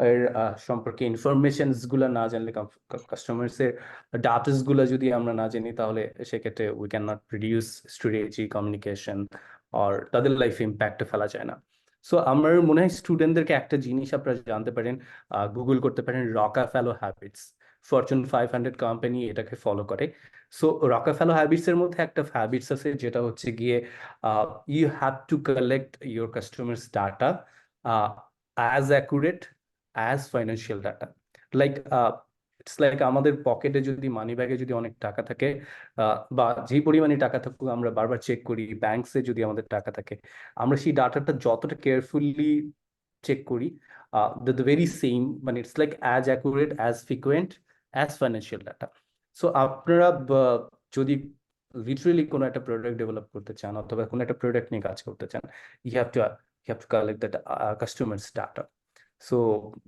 S3: এর সম্পর্কে ইনফরমেশনস গুলো না জানলে কাস্টমার্স এর ডাটাস গুলো যদি আমরা না জানি তাহলে সেক্ষেত্রে we can not produce strategy communication আর তাদের লাইফে ইম্প্যাক্ট ফেলা যায় না সো আমার মনে হয় স্টুডেন্টদেরকে একটা জিনিস আপনারা জানতে পারেন গুগল করতে পারেন রকাফেলো হ্যাবিটস ফরচুন 500 কোম্পানি এটাকে ফলো করে সো রকাফেলো হ্যাবিটস এর মধ্যে একটা হ্যাবিটস আছে যেটা হচ্ছে গিয়ে you have to collect your customers data as accurate as financial data like it's like আমাদের পকেটে যদি মানি ব্যাগে যদি অনেক টাকা থাকে বা যে পরিমাণে টাকা থাকুক আমরা বারবার চেক করি ব্যাংকসে যদি আমাদের টাকা থাকে আমরা সেই ডাটাটা যতটা কেয়ারফুলি চেক করি the very same মানে it's like as accurate as frequent as financial data so আপনারা যদি লিটারালি কোনো একটা প্রোডাক্ট ডেভেলপ করতে চান অথবা কোনো একটা প্রোডাক্ট নিয়ে কাজ করতে চান you have to collect that customers data so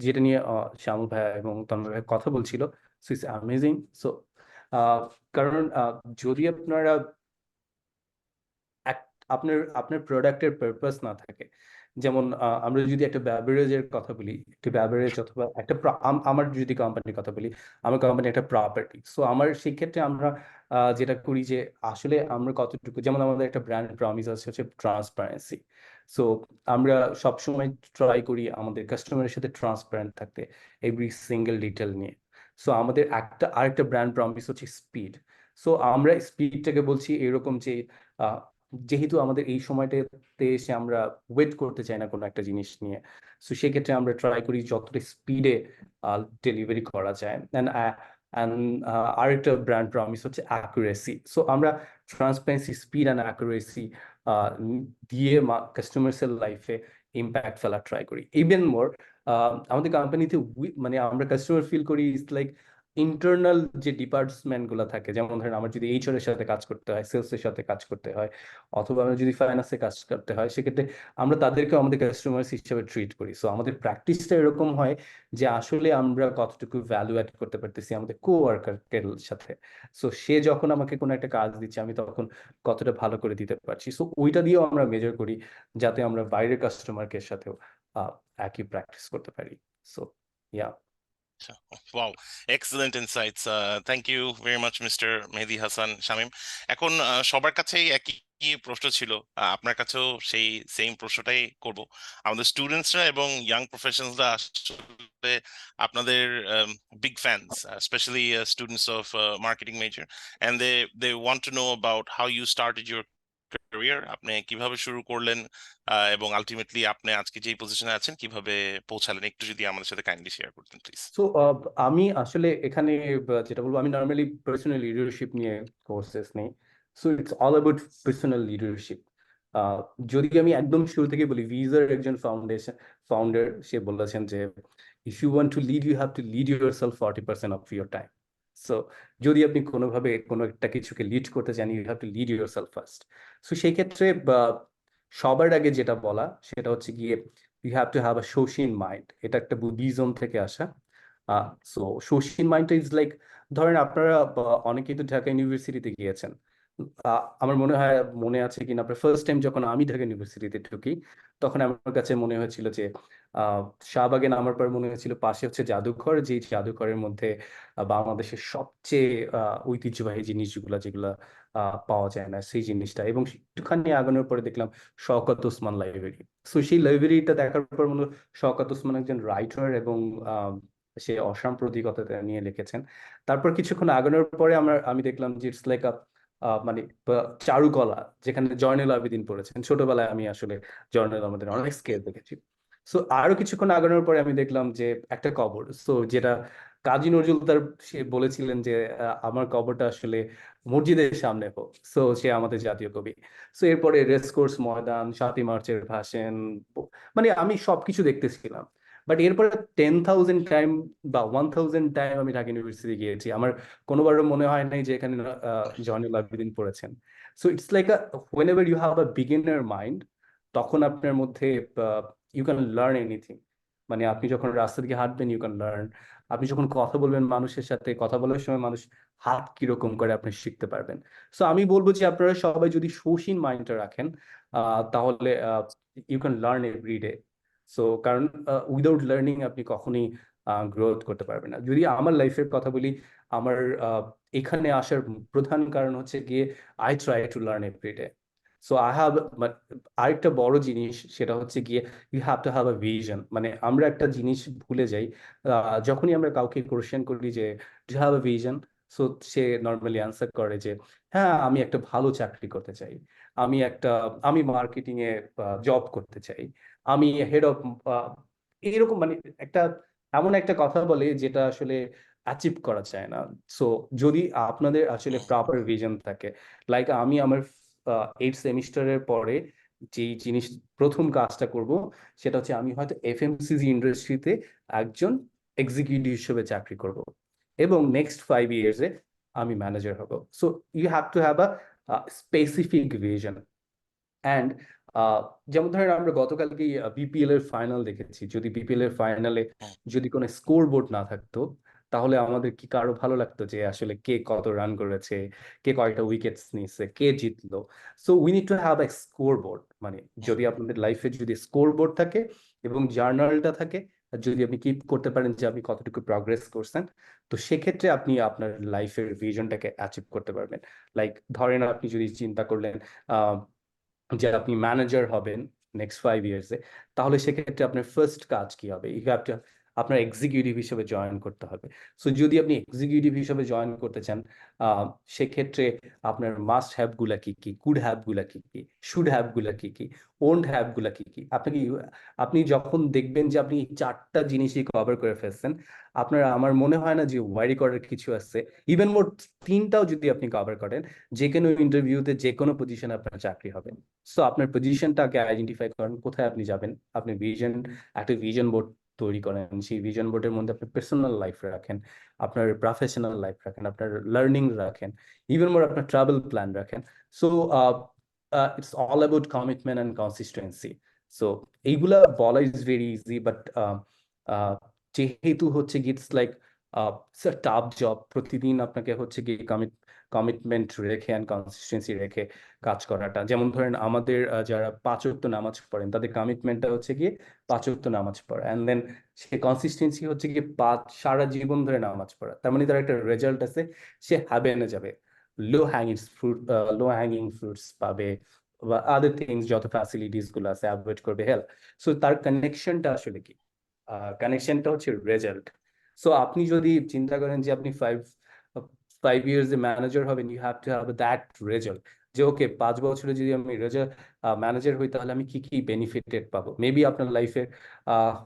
S3: যেটা নিয়ে শ্যামল ভাই এবং তন্ময় ভাই কথা বলছিল সো ইটস অ্যামেজিং সো কারণ যদি আপনারা আপনার আপনার প্রোডাক্টের পারপাস না থাকে যেমন আমরা যদি একটা ব্যাভারেজের কথা বলি একটা ব্যাভারেজ অথবা একটা আমার যদি কোম্পানির কথা বলি আমার কোম্পানি একটা প্রপার্টি সো আমার সেক্ষেত্রে আমরা যেটা করি যে আসলে আমরা কতটুকু যেমন আমাদের একটা ব্র্যান্ড প্রমিস আছে হচ্ছে ট্রান্সপারেন্সি সো আমরা সবসময় ট্রাই করি আমাদের কাস্টমারের সাথে ট্রান্সপারেন্ট থাকতে এভরি সিঙ্গেল ডিটেল নিয়ে সো আমাদের আরেকটা ব্র্যান্ড প্রমিস হচ্ছে স্পিড সো আমরা স্পিডটাকে বলছি এরকম যে যেহেতু আমাদের এই সময়টাতে এসে আমরা ওয়েট করতে চাই না কোনো একটা জিনিস নিয়ে সো সেক্ষেত্রে আমরা ট্রাই করি যতটা স্পিডে ডেলিভারি করা যায় আরেকটা ব্র্যান্ড প্রমিস হচ্ছে অ্যাকুরেসি সো আমরা ট্রান্সপারেন্সি স্পিড অ্যান্ড অ্যাকুরেসি দিয়ে কাস্টমার্সের লাইফে ইম্প্যাক্ট ফেলা ট্রাই করি ইভেন মোর আমাদের কোম্পানিতে মানে আমরা কাস্টমার ফিল করি ইটস লাইক ইন্টারনাল যে ডিপার্টমেন্ট গুলো থাকে যেমন ধরেন আমার যদি এইচআর এর সাথে কাজ করতে হয় সেলস এর সাথে কাজ করতে হয় অথবা আমরা যদি ফাইন্যান্সে কাজ করতে হয় সেক্ষেত্রে আমরা তাদেরকে আমাদের কাস্টমার্স হিসেবে ট্রিট করি সো আমাদের প্র্যাকটিসটা এরকম হয় যে আসলে আমরা কতটুকু ভ্যালু অ্যাড করতে পারতেছি আমাদের কো ওয়ার্কারের সাথে সো সে যখন আমাকে কোনো একটা কাজ দিচ্ছে আমি তখন কতটা ভালো করে দিতে পারছি সো ওইটা দিয়েও আমরা মেজার করি যাতে আমরা বাইরের কাস্টমারকে সাথেও একই প্র্যাকটিস করতে পারি so yeah
S1: Wow, excellent insights. Thank you very much, Mr. Mehdi Hasan Shamim. এখন সবার কাছেই একই প্রশ্ন ছিল, আপনার কাছেও সেই সেম প্রশ্নটাই করব। আমাদের স্টুডেন্টসরা এবং ইয়াং প্রফেশনালসরা আসলে আপনাদের big fans, specially students of marketing major, and they want to know about how you started your career, আপনি কিভাবে শুরু করলেন এবং আলটিমেটলি আপনি আজকে যেই পজিশনে আছেন কিভাবে পৌঁছালেন, একটু যদি আমাদের সাথে কাইন্ডলি শেয়ার করতেন প্লিজ।
S3: সো আমি আসলে এখানে যেটা বলবো, আমি নর্মালি পার্সোনাল লিডারশিপ নিয়ে কোর্সেস নেই। So it's all about personal leadership. যদি আমি একদম শুরু থেকে বলি, ভিজার একজন ফাউন্ডার সে বলেছেন যে if you want to lead you have to lead yourself 40% of your time. So যদি আপনি কোনোভাবে কোনো একটা কিছুকে লিড করতে চান, you have to lead yourself first. So সেই ক্ষেত্রে সবার আগে যেটা বলা সেটা হচ্ছে গিয়ে you have to have a শৌখিন মাইন্ড। এটা একটা বুদ্ধিজম থেকে আসা। সো শৌখিন মাইন্ডটা ইজ লাইক, ধরেন আপনারা অনেকেই তো ঢাকা ইউনিভার্সিটিতে গিয়েছেন। আমার মনে হয় মনে আছে কিনা, আপনার ফার্স্ট টাইম যখন আমি ঢাকা ইউনিভার্সিটিতে ঢুকি, তখন আমার কাছে মনে হয়েছিল যে শাহবাগে নামার পর মনে হয়েছিল পাশে হচ্ছে জাদুঘর, যেই জাদুঘরের মধ্যে বাংলাদেশের সবচেয়ে ঐতিহ্যবাহী জিনিসগুলো যেগুলো পাওয়া যায় না সেই জিনিসটা। এবং একটুখানি আগানোর পরে দেখলাম শওকত ওসমান লাইব্রেরি। সো সেই লাইব্রেরিটা দেখার পর মনে হলো শওকত ওসমান একজন রাইটার এবং সে অসাম্প্রদায়িকতা নিয়ে লিখেছেন। তারপর কিছুক্ষণ আগানোর পরে আমি দেখলাম যে ইটস লাইক মানে চারুকলা, যেখানে জয়নুল আবেদিন পড়েছেন। ছোটবেলায় আমি আসলে জয়নুল আবেদিন অনেক স্কেল দেখেছি। সো আরো কিছুক্ষণ আগানোর পরে আমি দেখলাম যে একটা কবর, সো যেটা কাজী নজরুল তার সে বলেছিলেন যে আমার কবরটা আসলে মসজিদের সামনে হোক। সো সে আমাদের জাতীয় কবি। সো এরপরে রেসকোর্স ময়দান, 7ই মার্চের ভাষণ, মানে আমি সবকিছু দেখতেছিলাম। বাট এরপরে 10,000 টাইম বা 1,000 টাইম আমি ঢাকা ইউনিভার্সিটি গিয়েছি, আমার কোনোবারও মনে হয় নাই যে এখানে জয়নুল আবেদিন পড়েছেন। So it's like whenever you have a beginner mind, তখন আপনার মধ্যে ইউ ক্যান লার্ন এনিথিং। মানে আপনি যখন রাস্তা দিকে হাঁটবেন, ইউ ক্যান লার্ন। আপনি যখন কথা বলবেন মানুষের সাথে, কথা বলার সময় মানুষ হাত কিরকম করে আপনি শিখতে পারবেন। সো আমি বলবো যে আপনারা সবাই যদি শৌখিন মাইন্ডটা রাখেন, তাহলে you can learn every day. So কারণ উইদাউট লার্নিং আপনি কখনোই গ্রোথ করতে পারবেন না। যদি আমার লাইফের কথা বলি, আমার এখানে আসার প্রধান কারণ হচ্ছে গিয়ে I try to learn every day. So I have, আরেকটা বড় জিনিস সেটা হচ্ছে গিয়ে you have to have a vision. মানে আমরা একটা জিনিস ভুলে যাই, যখনই আমরা কাউকে কোশ্চেন করি যে do have a vision, so say normally answer করে যে হ্যাঁ আমি একটা ভালো চাকরি করতে চাই, আমি মার্কেটিং এ জব করতে চাই, আমি হেড অফ, এরকম মানে একটা এমন একটা কথা বলে যেটা আসলে অ্যাচিভ করা যায় না। সো যদি আপনাদের আসলে প্রপার ভিশন থাকে, লাইক আমি আমার 8 সেমিস্টারের পরে যেই জিনিস প্রথম কাজটা করব সেটা হচ্ছে আমি হয়তো এফএমসিজি ইন্ডাস্ট্রিতে একজন এক্সিকিউটিভ হিসেবে চাকরি করব, এবং নেক্সট 5 ইয়ার্সে আমি ম্যানেজার হব। So you have to have a specific vision. And যেমন ধরেন আমরা গতকালকে বিপিএল এর ফাইনাল দেখেছি। যদি বিপিএল এর ফাইনালে যদি কোনো স্কোর বোর্ড না থাকতো, তাহলে আমাদের কি কারো ভালো লাগতো যে আসলে কে কত রান করেছে, কে কয়টা উইকেটস নিয়েছে, কে জিতলো? So we need to have a score board. মানে যদি আপনাদের লাইফে যদি স্কোর বোর্ড থাকে এবং জার্নালটা থাকে, আর যদি আপনি কিপ করতে পারেন যে আপনি কতটুকু প্রগ্রেস করছেন, তো সেক্ষেত্রে আপনি আপনার লাইফের ভিশনটাকে অ্যাচিভ করতে পারবেন। লাইক ধরেন আপনি যদি চিন্তা করলেন যে আপনি ম্যানেজার হবেন নেক্সট 5 ইয়ার্সে, তাহলে সেক্ষেত্রে আপনার ফার্স্ট কাজ কি হবে? ইউ হ্যাভ টু, আপনার এক্সিকিউটিভ হিসেবে জয়েন করতে হবে। সো যদি আপনি এক্সিকিউটিভ হিসেবে জয়েন করতে চান, সেক্ষেত্রে আপনার মাস্ট হ্যাভ গুলা কি কি, কুড হ্যাভ গুলা কি কি, শুড হ্যাভ গুলা কি কি, ওন্ট হ্যাভ গুলা কি কি, আপনি যখন দেখবেন যে আপনি এই 4টা জিনিসই কভার করে ফেলছেন, আপনার আমার মনে হয় না যে ওয়ারি করার কিছু আছে। ইভেন মোট 3টাও যদি আপনি কভার করেন, যে কোনো ইন্টারভিউতে যে কোনো পজিশনে আপনার চাকরি হবে। সো আপনার পজিশনটাকে আইডেন্টিফাই করেন, কোথায় আপনি যাবেন। আপনি একটা ভিশন বোর্ড তৈরি করেন, সেই ভিশন বোর্ডের মধ্যে আপনি পার্সোনাল লাইফ রাখেন, আপনার প্রফেশনাল লাইফ রাখেন, আপনার লার্নিং রাখেন, ইভেন মোর আপনার ট্রাভেল প্ল্যান রাখেন। So it's all about commitment and consistency. So এইগুলা বলা ইজ ভেরি ইজি, বাট যেহেতু হচ্ছে কি ইটস লাইক টাফ জব, প্রতিদিন আপনাকে হচ্ছে কি কমিটমেন্ট রেখে অ্যান্ড কনসিস্টেন্সি রেখে কাজ করাটা। যেমন ধরেন আমাদের যারা 5 ওয়াক্ত নামাজ পড়েন তাদের কমিটমেন্টটা হচ্ছে গিয়ে 5 ওয়াক্ত নামাজ পড়া, অ্যান্ড দেন সে কনসিস্টেন্সি হচ্ছে গিয়ে সারা জীবন ধরে নামাজ পড়া। তার মানে তার একটা রেজাল্ট আছে, সে হ্যাভেনে যাবে, লো হ্যাঙ্গিং ফ্রুটস পাবে, বা আদার থিংস যত ফ্যাসিলিটিস গুলো আছে অ্যাভয়েড করবে হেল্প। সো তার কানেকশনটা আসলে কি? কানেকশনটা হচ্ছে রেজাল্ট। সো আপনি যদি চিন্তা করেন যে আপনি 5 years এ ম্যানেজার হবেন, you have to have that result, যে ওকে 5 বছরে যদি আমি ম্যানেজার হই তাহলে আমি কি কি বেনিফিটেড পাবো। মেবি আপনার লাইফে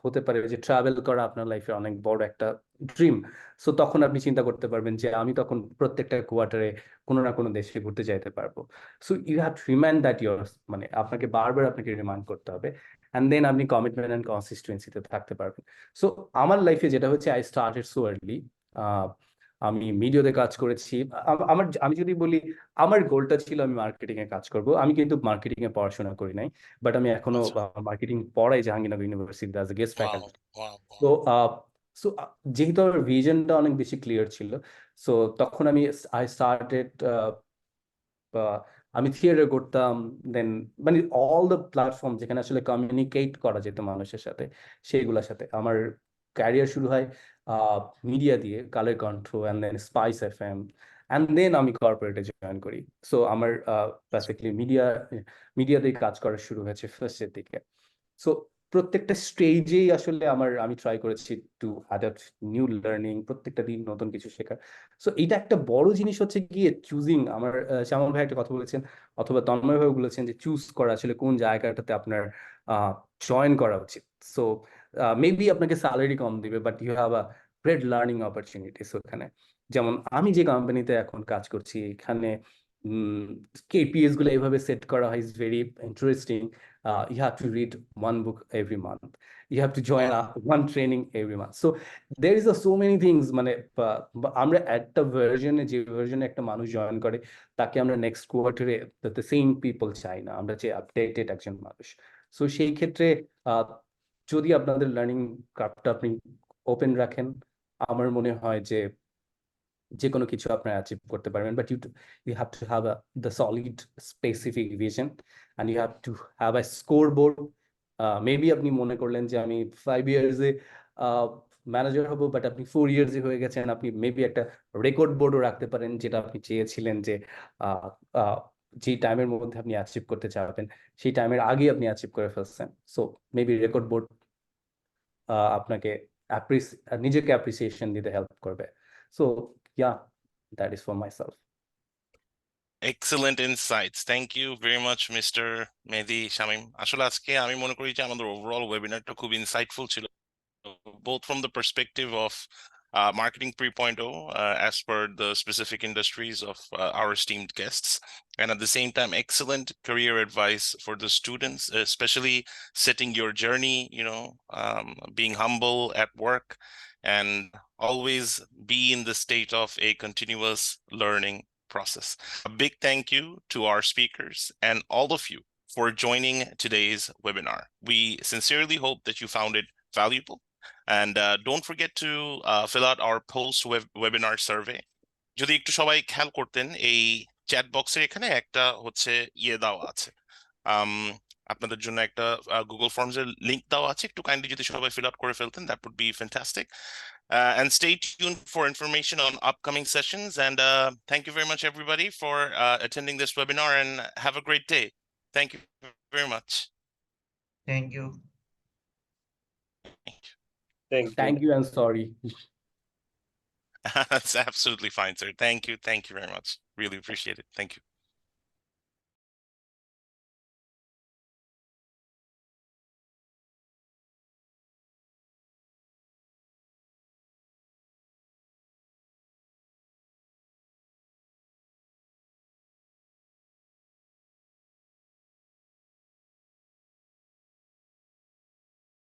S3: হতে পারে যে ট্রাভেল করা আপনার লাইফে অনেক বড় একটা ড্রিম। সো তখন আপনি চিন্তা করতে পারবেন যে আমি তখন প্রত্যেকটা কোয়ার্টারে কোনো না কোনো দেশে ঘুরতে যাইতে পারবো। So you have to remind that ইয়ার, মানে আপনাকে বারবার আপনাকে রিমাইন্ড করতে হবে, অ্যান্ড দেন আপনি কমিটমেন্ট অ্যান্ড কনসিস্টেন্সিতে থাকতে পারবেন। সো আমার লাইফে যেটা হচ্ছে, আই স্টার্টেড সো আর্লি। আমি মিডিয়াতে কাজ করেছি। আমি যদি বলি আমার গোলটা ছিল আমি মার্কেটিং এ কাজ করব। আমি কিন্তু মার্কেটিং এ পড়াশোনা করি নাই, বাট আমি এখনো
S1: আচ্ছা।
S3: মার্কেটিং পড়াই জাহাঙ্গীরনগর ইউনিভার্সিটিতে as a guest
S1: wow,
S3: faculty.
S1: Wow,
S3: তো সো যেহেতু আমার ভিশনটা অনেক বেশি ক্লিয়ার ছিল, সো তখন আই স্টার্টেড, আমি থিয়েটার করতাম, দেন মানে অল দ্য প্ল্যাটফর্ম যেখানে আসলে কমিউনিকেট করা যেত মানুষের সাথে, সেইগুলোর সাথে আমার ক্যারিয়ার শুরু হয়। মিডিয়া দিয়ে Kaler Kantho, and then Spice FM, and then আমি কর্পোরেটে জয়েন করি। সো আমার বেসিক্যালি মিডিয়াতেই কাজ করা শুরু হয়েছে ফার্স্টের দিকে। সো প্রত্যেকটা স্টেজেই আসলে আমি ট্রাই করেছি টু অ্যাডাপ্ট নিউ লার্নিং, প্রত্যেকটা দিন নতুন কিছু শেখার। সো এটা একটা বড় জিনিস হচ্ছে গিয়ে চুজিং। আমার শ্যামল ভাই একটা কথা বলেছেন, অথবা তন্ময় ভাই বলেছেন, যে চুজ করা আসলে কোন জায়গাটাতে আপনার জয়েন করা উচিত। সো মেবি আপনাকে স্যালারি কম দিবে, but you have a great learning opportunities ওখানে। যেমন আমি যে কোম্পানিতে এখন কাজ করছি, এখানে কেপিএস গুলো এইভাবে সেট করা হয়, is very interesting. You have to read one book every month. You have to join one training every month. So there is so many things, মানে আমরা একটা ভার্জনে, যে ভার্জনে একটা মানুষ জয়েন করে তাকে আমরা নেক্সট কোয়ার্টারে দ্য সেম পিপল চাই না, আমরা যে আপডেটেড একজন মানুষ। সো সেই ক্ষেত্রে যদি আপনাদের লার্নিং কার্ভটা আপনি ওপেন রাখেন, আমার মনে হয় যে যে কোনো কিছু আপনারা অ্যাচিভ করতে পারবেন। But you have to have the solid specific vision, and you have to have a scoreboard. Maybe আপনি মনে করলেন যে আমি 5 ইয়ার্সে ম্যানেজার হবো, বাট আপনি 4 ইয়ার্সে হয়ে গেছেন। আপনি মেবি একটা রেকর্ড বোর্ডও রাখতে পারেন, যেটা আপনি চেয়েছিলেন যে যে টাইমের মধ্যে আপনি অ্যাচিভ করতে চাবেন, সেই টাইমের আগে আপনি অ্যাচিভ করে ফেলছেন। সো মেবি রেকর্ড বোর্ড আপনাকে নিজেকে অ্যাপ্রিসিয়েশন দিতে হেল্প করবে। So yeah, that is for myself.
S1: Excellent insights. Thank you very much, Mr. Mehdi Shamim. আসলে আজকে আমি মনে করি যে আমাদের ওভারঅল ওয়েবিনারটা খুব ইনসাইটফুল ছিল, both from the perspective of marketing 3.0 as per the specific industries of our esteemed guests, and at the same time excellent career advice for the students, especially setting your journey, being humble at work and always be in the state of a continuous learning process. A big thank you to our speakers and all of you for joining today's webinar. We sincerely hope that you found it valuable. And don't forget to fill out our post-webinar survey. যদি একটু সবাই খেয়াল করতেন, এই chat বক্সের এখানে একটা হচ্ছে দেওয়া আছে, আপনাদের জন্য একটা গুগল ফর্মসের লিংক দেওয়া আছে, একটু কাইন্ডলি যদি সবাই ফিল আউট করে ফেলতেন, that would be fantastic. And stay tuned for information on upcoming sessions. And thank you very much, everybody, for attending this webinar, and have a great day. Thank you very much.
S4: Thank you.
S3: Thank you and sorry.
S1: That's absolutely fine, sir. Thank you. Thank you very much. Really appreciate it. Thank you.